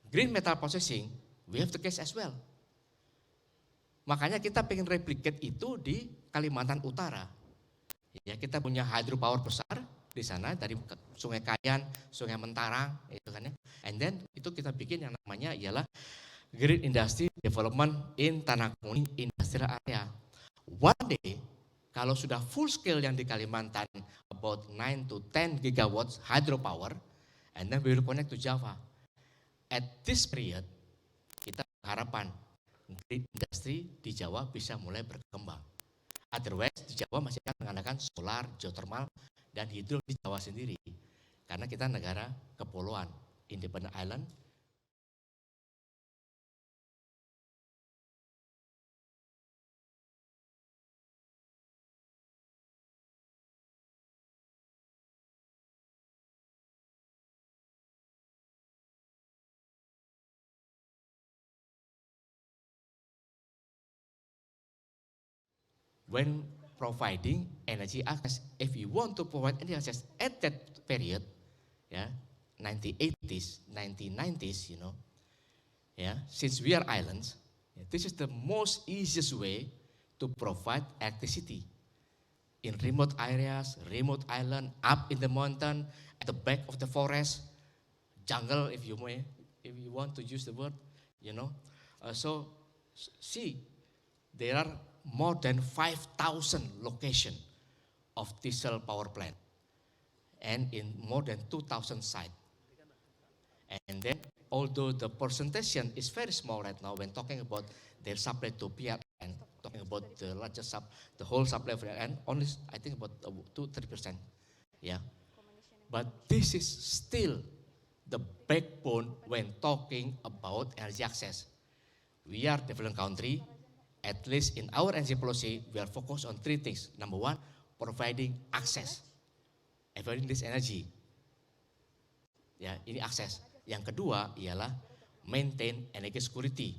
Green metal processing, we have the case as well. Makanya kita pengen replicate itu di Kalimantan Utara. Ya, kita punya hydropower besar di sana dari Sungai Kayan, Sungai Mentarang, itu kan ya. And then itu kita bikin yang namanya ialah Green Industry Development in Tanah Kuning Industrial Area. One day kalau sudah full scale yang di Kalimantan about 9 to 10 gigawatts hydropower, and then we will connect to Java. At this period kita harapan green industry di Jawa bisa mulai berkembang. Otherwise di Jawa masih akan mengandalkan solar, geothermal, dan hidro di Jawa sendiri. Karena kita negara kepulauan, independent island. When providing energy access, if you want to provide energy access at that period, yeah, 1980s, 1990s, you know, yeah, since we are islands, yeah, this is the most easiest way to provide electricity in remote areas, remote island, up in the mountain, at the back of the forest, jungle, if you may, if you want to use the word, you know. So see, there are more than 5,000 locations of diesel power plant and in more than 2,000 sites. And then although the percentage is very small right now when talking about their supply to PLN, talking about the largest the whole supply of PLN, only I think about 2-3%. Yeah. But this is still the backbone when talking about energy access. We are developing country. At least in our energy policy, we are focused on 3 things. Number 1, providing access, providing this energy. Ya, ini akses. Yang kedua ialah maintain energy security.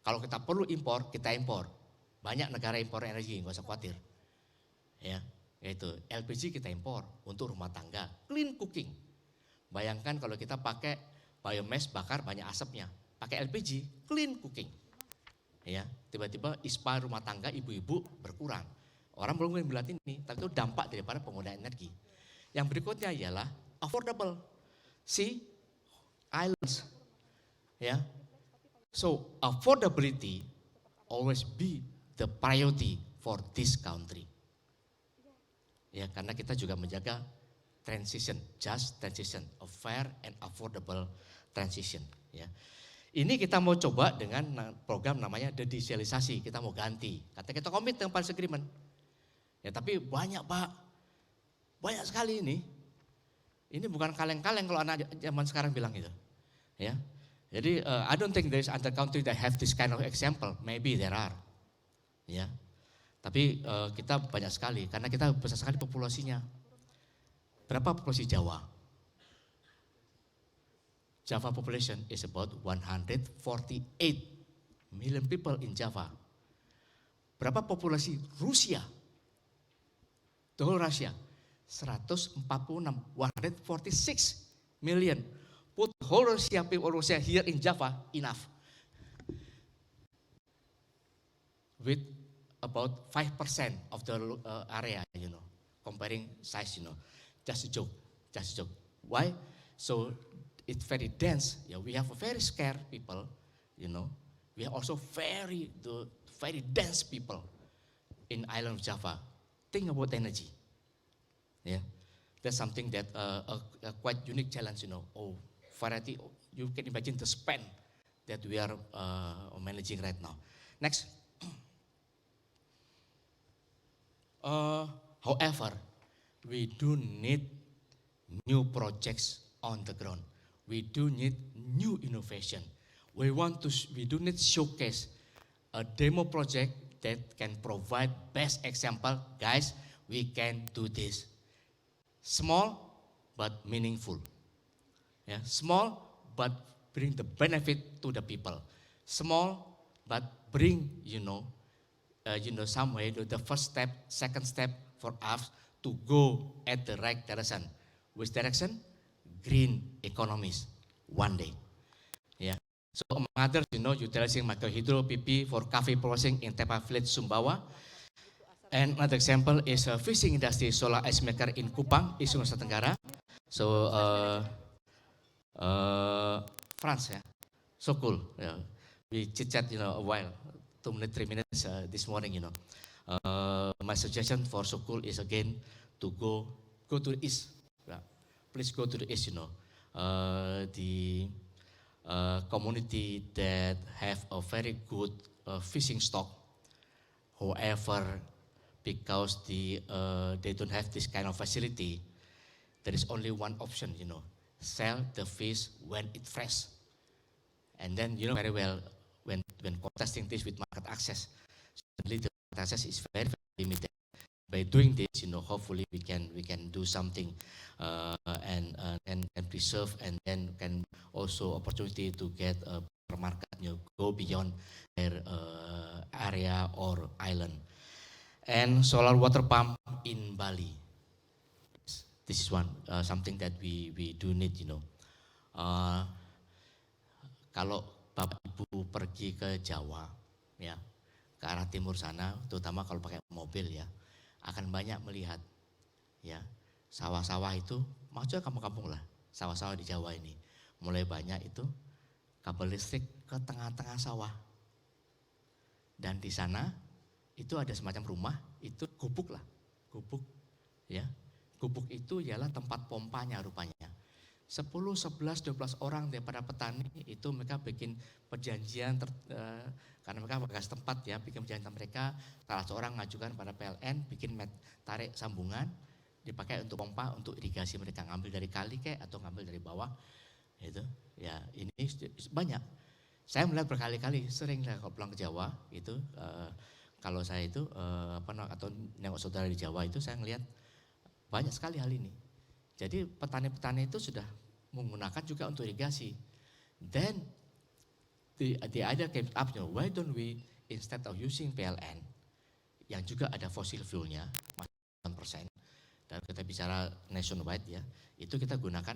Kalau kita perlu impor, kita impor. Banyak negara impor energi, nggak usah khawatir. Ya, yaitu LPG kita impor untuk rumah tangga, clean cooking. Bayangkan kalau kita pakai biomass bakar banyak asapnya, pakai LPG, clean cooking. Ya, tiba-tiba ISPA rumah tangga ibu-ibu berkurang. Orang belum melihat ini, tapi itu dampak daripada penggunaan energi. Yang berikutnya ialah affordable. See, islands. Ya, so affordability always be the priority for this country. Ya, karena kita juga menjaga transition, just transition, a fair and affordable transition. Ya. Ini kita mau coba dengan program namanya dedisialisasi, kita mau ganti. Katanya kita komit dengan Paris Agreement. Ya tapi banyak Pak, banyak sekali ini. Ini bukan kaleng-kaleng kalau anak zaman sekarang bilang gitu. Ya, jadi I don't think there is other country that have this kind of example. Maybe there are. Ya, tapi kita banyak sekali karena kita besar sekali populasinya. Berapa populasi Jawa? Java population is about 148 million people in Java. Berapa populasi Rusia? The whole Russia, 146, 146 million. Put whole Russia, people Russia here in Java, enough. With about 5% of the area, you know, comparing size, you know. Just a joke. Why? So it's very dense. Yeah, we have a very scarce people, you know. We are also very dense people in island of Java. Think about energy. Yeah, that's something that a quite unique challenge, you know. Oh, variety. You can imagine the span that we are managing right now. Next. However, we do need new projects on the ground. We do need new innovation. We do need showcase a demo project that can provide best example. Guys, we can do this. Small but meaningful. Yeah, small but bring the benefit to the people. Small but bring, some way to the first step, second step for us to go at the right direction. Which direction? Green economies one day. Yeah. So among others, utilizing microhydro PP for coffee processing in Tepa Village, Sumbawa. And another example is a fishing industry solar ice maker in Kupang, East Nusa Tenggara. So France, yeah, so cool. Yeah. We chit chat, a while, 2 minutes, 3 minutes this morning. My suggestion for so cool is again to go to the east. Yeah. Please go to the east. The community that have a very good fishing stock. However, because they don't have this kind of facility, there is only one option, sell the fish when it's fresh. And then you know very well when contesting this with market access, suddenly the market access is very, very limited. By doing this, hopefully we can do something and preserve, and then can also opportunity to get a market, go beyond their area or island. And solar water pump in Bali. This is one something that we do need. Kalau Bapak Ibu pergi ke Jawa, ya, ke arah timur sana, terutama kalau pakai mobil, ya, akan banyak melihat, ya, sawah-sawah itu, maksudnya kampung-kampung lah, sawah-sawah di Jawa ini, mulai banyak itu kabel listrik ke tengah-tengah sawah, dan di sana itu ada semacam rumah, itu gubuk lah, gubuk, ya, gubuk itu ialah tempat pompanya rupanya. 10, 11, 12 orang daripada petani itu mereka bikin perjanjian karena mereka bekas tempat, ya, bikin perjanjian mereka, salah seorang ngajukan pada PLN bikin tarik sambungan dipakai untuk pompa untuk irigasi mereka, ngambil dari kali kayak atau ngambil dari bawah itu, ya, ini banyak. Saya melihat berkali-kali, sering lah kalau pulang ke Jawa itu kalau saya itu atau nengok saudara di Jawa itu saya ngelihat banyak sekali hal ini. Jadi petani-petani itu sudah menggunakan juga untuk irigasi. Then the idea came up, why don't we instead of using PLN yang juga ada fossil fuelnya, 9%, dan kita bicara nationwide, ya, itu kita gunakan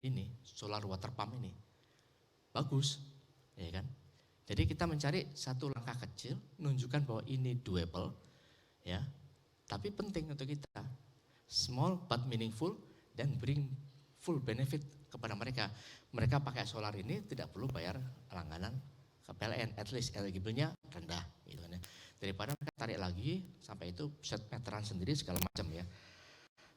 ini solar water pump ini, bagus, ya kan? Jadi kita mencari satu langkah kecil, menunjukkan bahwa ini doable, ya, tapi penting untuk kita, small but meaningful, dan bring full benefit kepada mereka. Mereka pakai solar ini tidak perlu bayar langganan ke PLN, at least eligible-nya rendah, gitu kan, ya. Daripada mereka tarik lagi sampai itu set meteran sendiri segala macam, ya.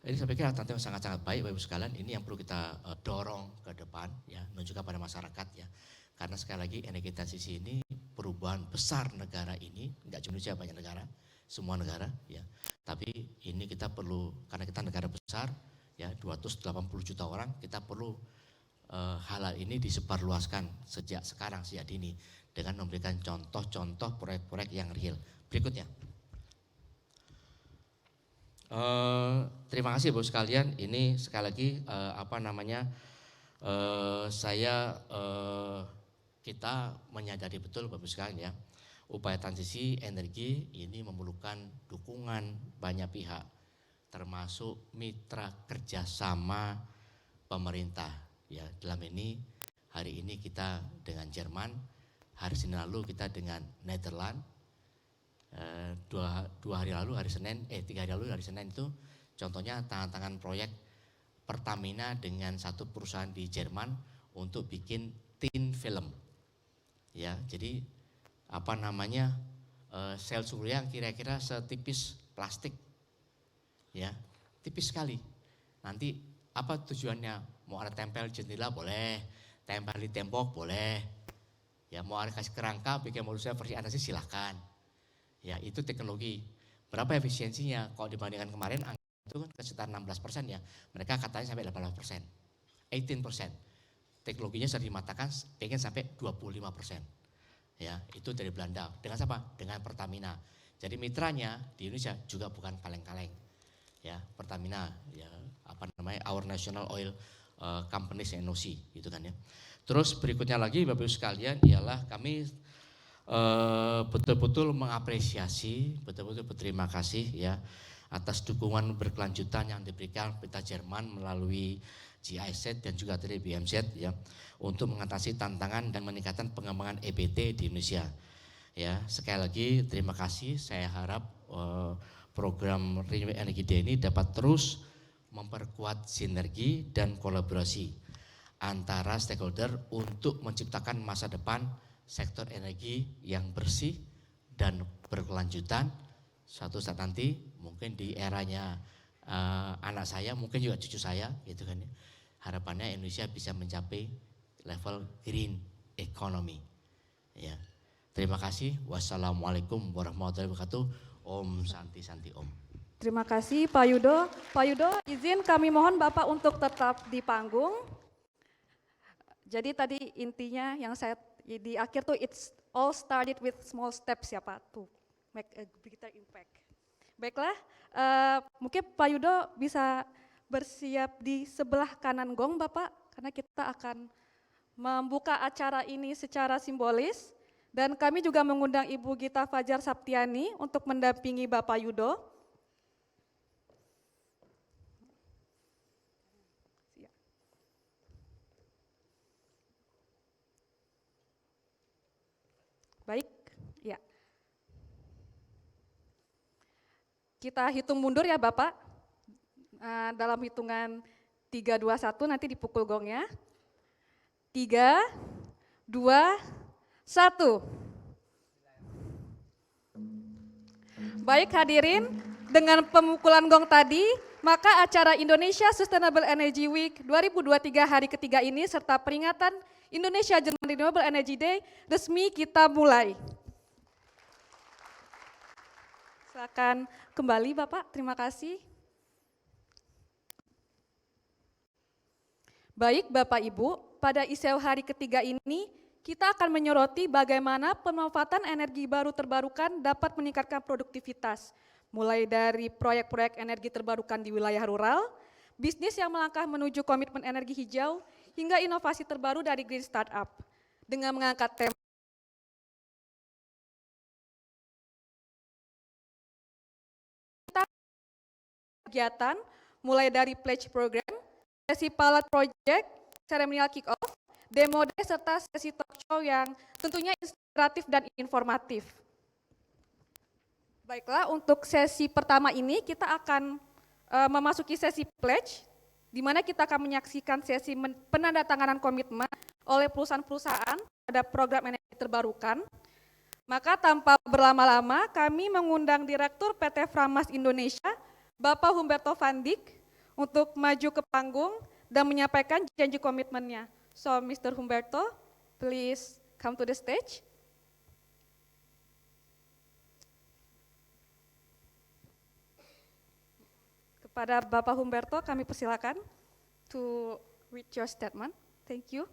Ini saya pikir tantangan sangat-sangat baik Bapak Ibu sekalian. Ini yang perlu kita dorong ke depan, ya, menunjukkan pada masyarakat, ya. Karena sekali lagi energi transisi ini perubahan besar negara ini, enggak cuma Indonesia, banyak negara, semua negara, ya. Tapi ini kita perlu, karena kita negara besar, ya, 280 juta orang, kita perlu hal ini disebarluaskan sejak sekarang, sejak dini, dengan memberikan contoh-contoh proyek-proyek yang real. Berikutnya. Terima kasih Bapak sekalian. Ini sekali lagi kita menyadari betul Bapak sekalian, ya, upaya transisi energi ini memerlukan dukungan banyak pihak, termasuk mitra kerjasama pemerintah, ya. Dalam ini hari ini kita dengan Jerman, hari Senin lalu kita dengan Netherlands, 3 hari lalu hari Senin itu contohnya tangan proyek Pertamina dengan satu perusahaan di Jerman untuk bikin tin film, ya. Jadi sel surya yang kira-kira setipis plastik, ya, tipis sekali. Nanti apa tujuannya? Mau ada tempel jendela boleh, tempel di tembok boleh, Ya mau Anda kasih kerangka, bikin modusnya versi analisis silahkan. Ya itu teknologi. Berapa efisiensinya? Kalau dibandingkan kemarin angka itu kan sekitar 16% ya. Mereka katanya sampai 18%, 18%. Teknologinya sudah dimatakan pengen sampai 25%. Ya, itu dari Belanda. Dengan siapa? Dengan Pertamina. Jadi mitranya di Indonesia juga bukan kaleng-kaleng. Ya, Pertamina, ya apa namanya? Our National Oil Companies NOC gitu kan ya. Terus berikutnya lagi Bapak Ibu sekalian ialah kami betul-betul mengapresiasi, betul-betul berterima kasih ya atas dukungan berkelanjutan yang diberikan pemerintah Jerman melalui GIZ dan juga dari BMZ ya untuk mengatasi tantangan dan meningkatkan pengembangan EBT di Indonesia. Ya, sekali lagi terima kasih. Saya harap program Renewable Energy Day ini dapat terus memperkuat sinergi dan kolaborasi antara stakeholder untuk menciptakan masa depan sektor energi yang bersih dan berkelanjutan. Suatu saat nanti mungkin di eranya anak saya, mungkin juga cucu saya gitu kan ya. Harapannya Indonesia bisa mencapai level green economy. Ya. Terima kasih. Wassalamualaikum warahmatullahi wabarakatuh. Om Santi Santi Om. Terima kasih Pak Yudo. Pak Yudo, izin kami mohon Bapak untuk tetap di panggung. Jadi tadi intinya yang saya di akhir tuh it's all started with small steps ya Pak, to make a greater impact. Baiklah, mungkin Pak Yudo bisa bersiap di sebelah kanan gong Bapak, karena kita akan membuka acara ini secara simbolis. Dan kami juga mengundang Ibu Gita Fajar Saptiani untuk mendampingi Bapak Yudo. Baik, ya. Kita hitung mundur ya Bapak. Dalam hitungan 3, 2, 1 nanti dipukul gongnya. 3, 2, 1. Baik hadirin, dengan pemukulan gong tadi, maka acara Indonesia Sustainable Energy Week 2023 hari ketiga ini serta peringatan Indonesia German Renewable Energy Day resmi kita mulai. Silakan kembali Bapak, terima kasih. Baik Bapak Ibu, pada ISEW hari ketiga ini kita akan menyoroti bagaimana pemanfaatan energi baru terbarukan dapat meningkatkan produktivitas, mulai dari proyek-proyek energi terbarukan di wilayah rural, bisnis yang melangkah menuju komitmen energi hijau, hingga inovasi terbaru dari green startup. Dengan mengangkat tema kegiatan, mulai dari pledge program, sesi pilot project, ceremonial kick-off, demo day, serta sesi talk show yang tentunya inspiratif dan informatif. Baiklah, untuk sesi pertama ini kita akan memasuki sesi pledge, di mana kita akan menyaksikan sesi penandatanganan komitmen oleh perusahaan-perusahaan pada program energi terbarukan. Maka tanpa berlama-lama, kami mengundang Direktur PT Framas Indonesia, Bapak Humberto Van Dijk, untuk maju ke panggung dan menyampaikan janji komitmennya. So, Mr. Humberto, please come to the stage. Kepada Bapak Humberto, kami persilakan to read your statement. Thank you.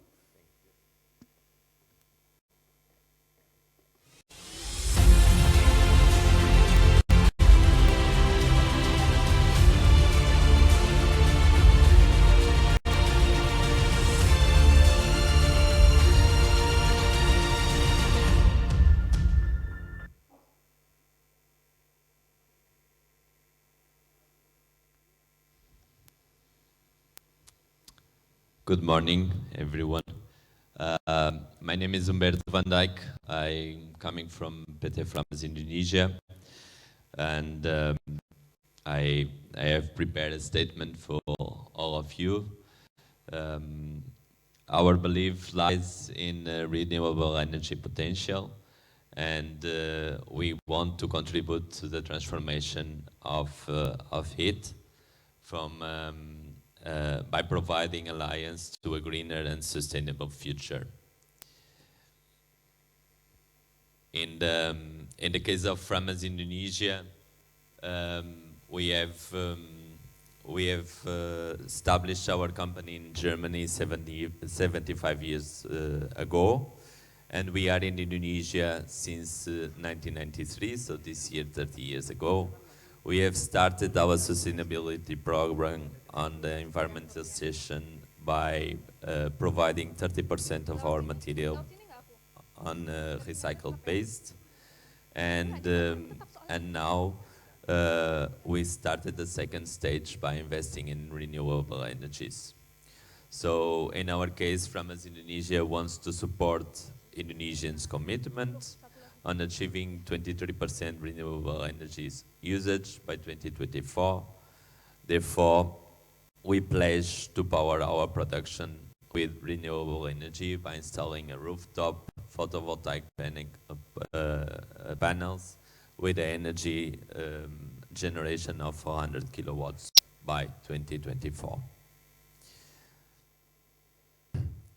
Good morning, everyone. My name is Humberto Van Dijk. I'm coming from PT Framas Indonesia, and I have prepared a statement for all of you. Our belief lies in renewable energy potential, and we want to contribute to the transformation of heat from by providing alliance to a greener and sustainable future. In the case of Framas Indonesia, we have established our company in Germany 75 years ago, and we are in Indonesia since 1993, so this year 30 years ago. We have started our sustainability program on the environmental session by providing 30% of our material on recycled based, and now we started the second stage by investing in renewable energies. So in our case, Framas Indonesia wants to support Indonesians' commitment on achieving 23% renewable energies usage by 2024. Therefore, we pledge to power our production with renewable energy by installing a rooftop photovoltaic panels with an energy generation of 400 kilowatts by 2024.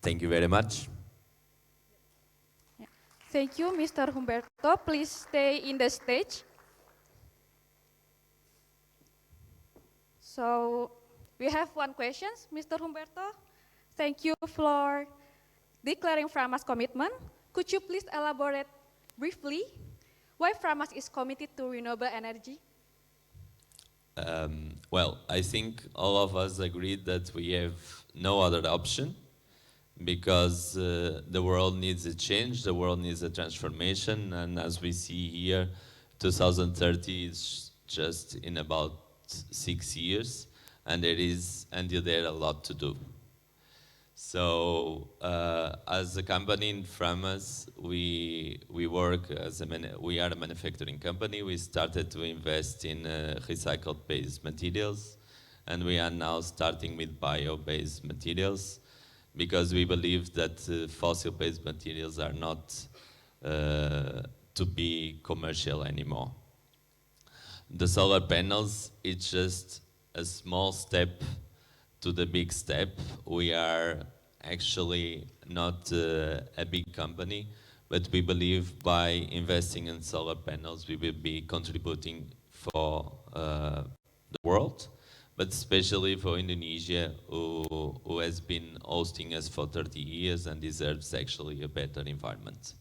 Thank you very much. Thank you, Mr. Humberto. Please stay in the stage. So we have one question, Mr. Humberto. Thank you for declaring Framas commitment. Could you please elaborate briefly why Framas is committed to renewable energy? Well, I think all of us agree that we have no other option, because the world needs a change, the world needs a transformation, and as we see here, 2030 is just in about 6 years, and there is until there a lot to do. So as a company in Framas, we work as we are a manufacturing company. We started to invest in recycled based materials, and we are now starting with bio-based materials, because we believe that fossil-based materials are not to be commercial anymore. The solar panels, it's just a small step to the big step. We are actually not a big company, but we believe by investing in solar panels, we will be contributing for the world, but especially for Indonesia, who has been hosting us for 30 years and deserves actually a better environment.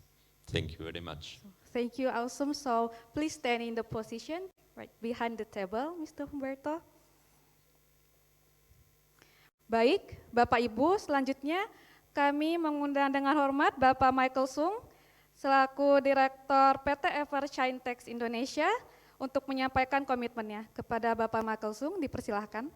Thank you very much. Thank you, awesome. So please stand in the position right behind the table, Mr. Humberto. Baik, Bapak Ibu, selanjutnya kami mengundang dengan hormat Bapak Michael Sung selaku Direktur PT Evershinetex Indonesia untuk menyampaikan komitmennya. Kepada Bapak Michael Sung, dipersilahkan.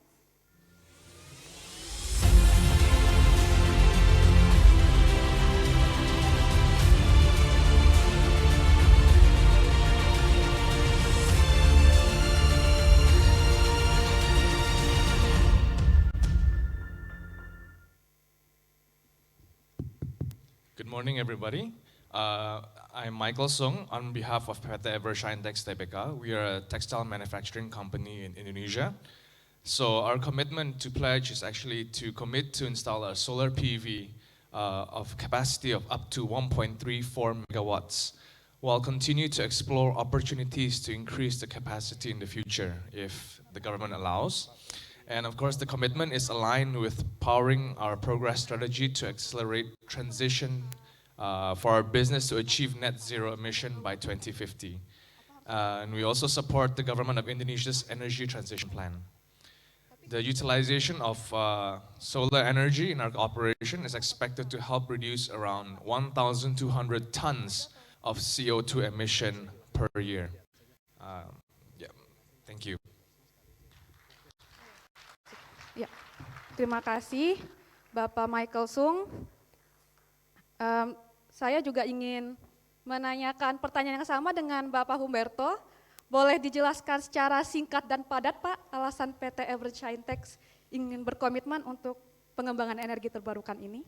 Good morning, everybody. I'm Michael Sung on behalf of PT Evershinetex Tbk. We are a textile manufacturing company in Indonesia. So our commitment to pledge is actually to commit to install a solar PV of capacity of up to 1.34 megawatts, while continue to explore opportunities to increase the capacity in the future if the government allows. And of course, the commitment is aligned with powering our progress strategy to accelerate transition for our business to achieve net zero emission by 2050. And we also support the government of Indonesia's energy transition plan. The utilization of solar energy in our operation is expected to help reduce around 1,200 tons of CO2 emission per year. Thank you. Ya, terima kasih Bapak Michael Sung. Saya juga ingin menanyakan pertanyaan yang sama dengan Bapak Humberto. Boleh dijelaskan secara singkat dan padat, Pak, alasan PT Evershinetex ingin berkomitmen untuk pengembangan energi terbarukan ini?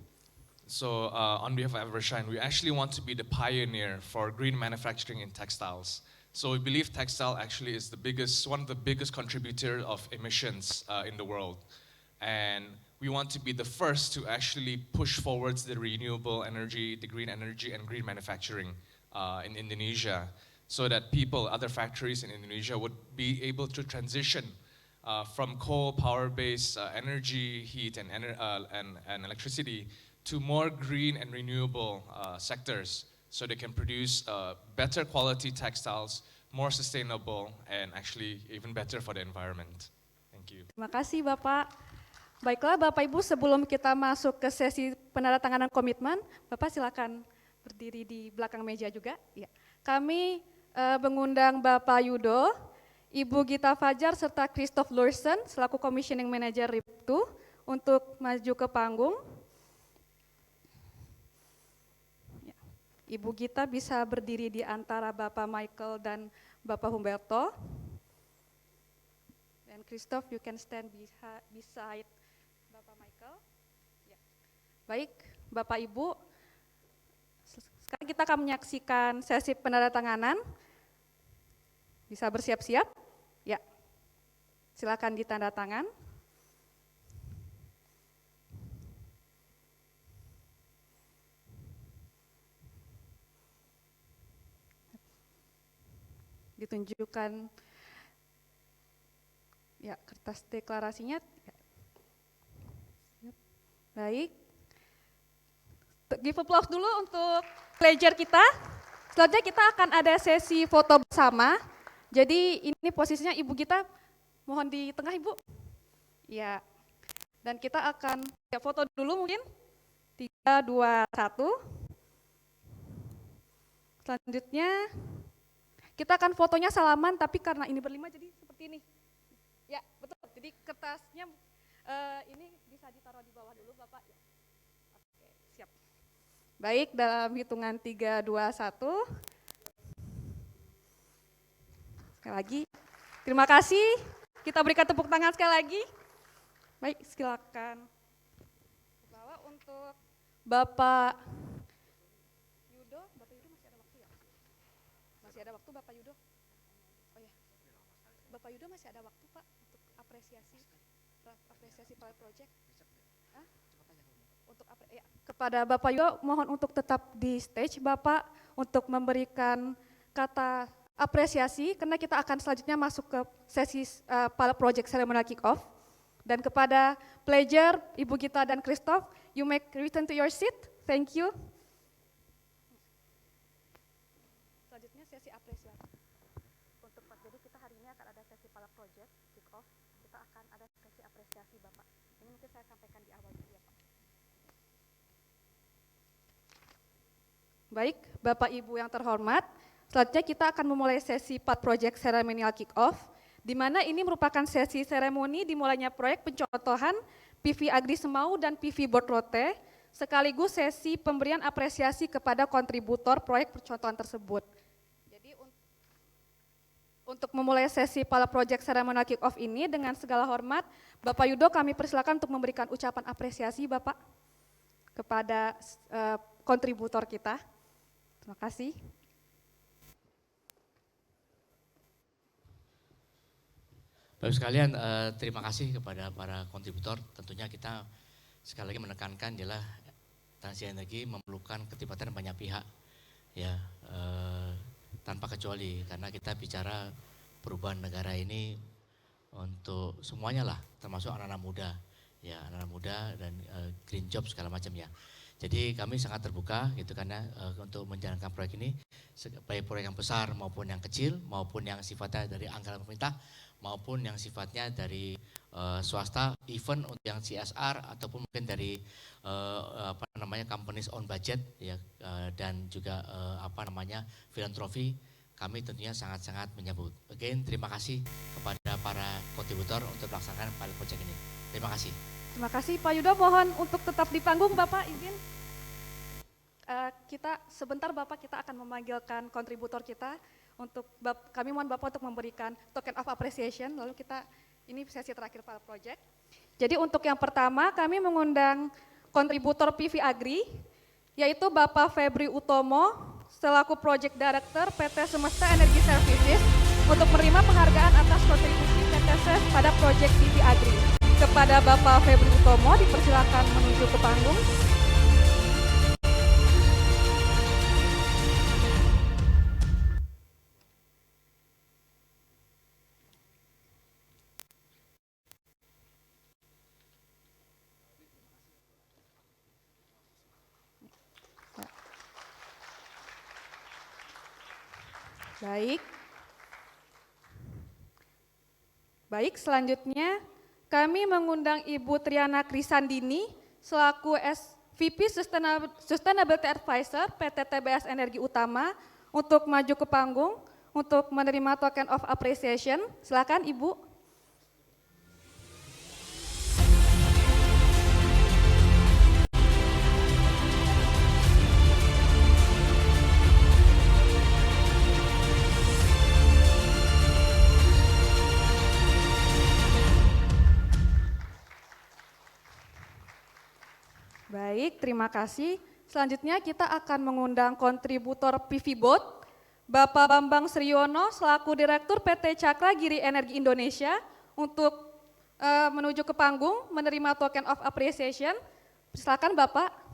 So on behalf of Evershine, we actually want to be the pioneer for green manufacturing in textiles. So we believe textile actually is one of the biggest contributors of emissions in the world. And we want to be the first to actually push forwards the renewable energy, the green energy and green manufacturing in Indonesia, so that people, other factories in Indonesia would be able to transition from coal power-based energy, heat, and electricity to more green and renewable sectors, so they can produce better quality textiles, more sustainable, and actually even better for the environment. Thank you. Terima kasih Bapak. Baiklah Bapak Ibu, sebelum kita masuk ke sesi penandatanganan komitmen, Bapak silakan berdiri di belakang meja juga. Ya. Kami mengundang Bapak Yudo, Ibu Gita Fajar serta Christoph Lursen selaku Commissioning Manager RIP2 untuk maju ke panggung. Ya. Ibu Gita bisa berdiri di antara Bapak Michael dan Bapak Humberto. Dan Christoph, you can stand beside Bapak Michael. Ya. Baik, Bapak Ibu, sekarang kita akan menyaksikan sesi penandatanganan. Bisa bersiap-siap? Ya. Silakan ditanda tangan. Ditunjukkan ya kertas deklarasinya. Ya. Baik. Give applause dulu untuk pledger kita. Selanjutnya kita akan ada sesi foto bersama. Jadi ini posisinya Ibu Gita, mohon di tengah Ibu. Ya. Dan kita akan ya, foto dulu mungkin. 3, 2, 1. Selanjutnya kita akan fotonya salaman, tapi karena ini berlima jadi seperti ini. Ya, betul. Jadi kertasnya ini bisa ditaruh di bawah dulu Bapak. Ya. Oke, siap. Baik, dalam hitungan 3, 2, 1. Sekali lagi, terima kasih. Kita berikan tepuk tangan sekali lagi. Baik, silakan. Bawa untuk Bapak Yudo. Bapak Yudo masih ada waktu ya? Masih ada waktu Bapak Yudo? Oh ya, Bapak Yudo masih ada waktu Pak untuk apresiasi pilot project. Hah? Untuk ya. Kepada Bapak Yudo, mohon untuk tetap di stage Bapak untuk memberikan kata apresiasi, karena kita akan selanjutnya masuk ke sesi pilot project ceremonial kick-off. Dan kepada pledger, Ibu Gita dan Christoph, you may return to your seat. Thank you. Selanjutnya sesi apresiasi. Untuk Pak, jadi kita hari ini akan ada sesi pilot project kick-off. Kita akan ada sesi apresiasi Bapak. Ini mungkin saya sampaikan di awal dulu ya Pak. Baik, Bapak Ibu yang terhormat, selanjutnya kita akan memulai sesi pilot project ceremonial kick-off, di mana ini merupakan sesi seremoni dimulainya proyek pencontohan PV Agri Semau dan PV Bortrote, sekaligus sesi pemberian apresiasi kepada kontributor proyek percontohan tersebut. Jadi untuk memulai sesi pilot project ceremonial kick-off ini dengan segala hormat, Bapak Yudo kami persilakan untuk memberikan ucapan apresiasi Bapak kepada kontributor kita. Terima kasih. Bapak sekalian, terima kasih kepada para kontributor. Tentunya kita sekali lagi menekankan adalah transisi energi memerlukan keterlibatan banyak pihak, ya tanpa kecuali, karena kita bicara perubahan negara ini untuk semuanya lah, termasuk anak-anak muda, ya anak-anak muda dan green job segala macam ya. Jadi kami sangat terbuka gitu karena untuk menjalankan proyek ini, baik proyek yang besar maupun yang kecil, maupun yang sifatnya dari anggaran pemerintah, maupun yang sifatnya dari swasta, even untuk yang CSR ataupun mungkin dari companies on budget ya, dan juga filantropi, kami tentunya sangat-sangat menyambut. Again, terima kasih kepada para kontributor untuk melaksanakan pilot project ini. Terima kasih. Terima kasih Pak Yudo, mohon untuk tetap di panggung Bapak, izin. Kita sebentar Bapak, kita akan memanggilkan kontributor kita untuk kami mohon Bapak untuk memberikan token of appreciation, lalu kita ini sesi terakhir pilot project. Jadi untuk yang pertama kami mengundang kontributor PV Agri, yaitu Bapak Febri Utomo selaku Project Director PT Semesta Energy Services untuk menerima penghargaan atas kontribusi PT SES pada proyek PV Agri. Kepada Bapak Febri Utomo dipersilakan menuju ke panggung. Baik. Baik, selanjutnya kami mengundang Ibu Triana Krisandini selaku SVP Sustainability Advisor PT TBS Energi Utama untuk maju ke panggung untuk menerima token of appreciation. Silakan Ibu. Baik, terima kasih. Selanjutnya kita akan mengundang kontributor PV Bot, Bapak Bambang Sriono selaku Direktur PT Cakra Giri Energi Indonesia untuk menuju ke panggung menerima token of appreciation. Silakan Bapak.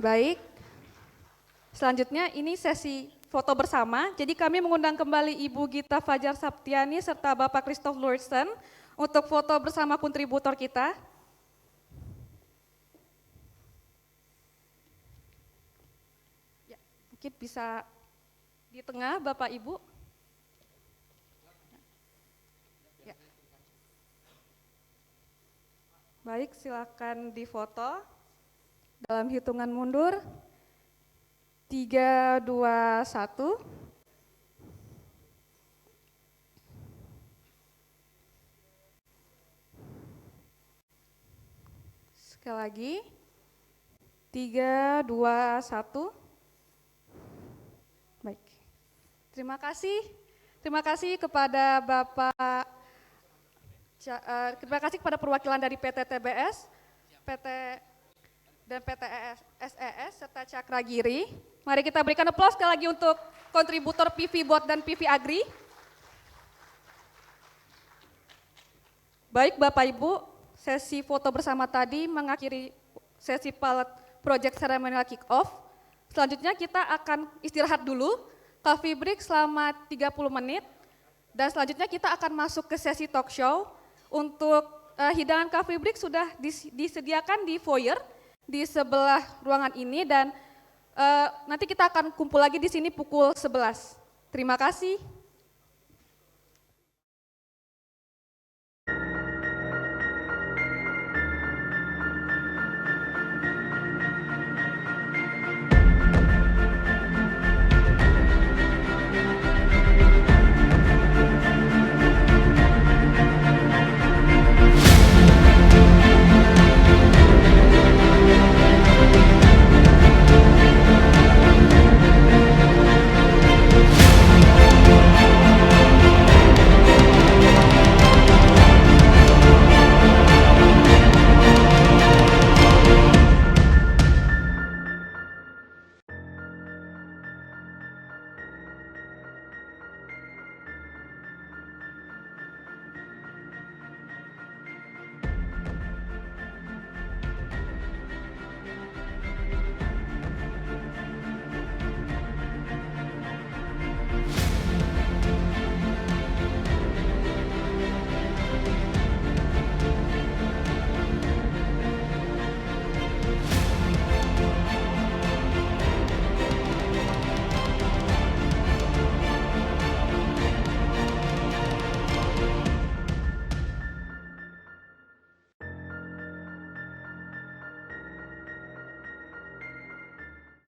Baik, selanjutnya ini sesi foto bersama. Jadi kami mengundang kembali Ibu Gita Fajar Saptiani serta Bapak Christoph Lursen untuk foto bersama kontributor kita. Ya, mungkin bisa di tengah Bapak Ibu. Ya. Baik, silakan difoto. Dalam hitungan mundur, 3, 2, 1. Sekali lagi, 3, 2, 1. Baik, terima kasih. Terima kasih kepada Bapak, terima kasih kepada perwakilan dari PT TBS, dan PT SES serta Cakra Giri. Mari kita berikan aplaus sekali lagi untuk kontributor PV Bot dan PV Agri. Baik Bapak Ibu, sesi foto bersama tadi mengakhiri sesi pilot project ceremonial kick-off. Selanjutnya kita akan istirahat dulu, coffee break selama 30 menit. Dan selanjutnya kita akan masuk ke sesi talk show. Untuk hidangan coffee break sudah disediakan di foyer, di sebelah ruangan ini, dan nanti kita akan kumpul lagi di sini pukul 11. Terima kasih.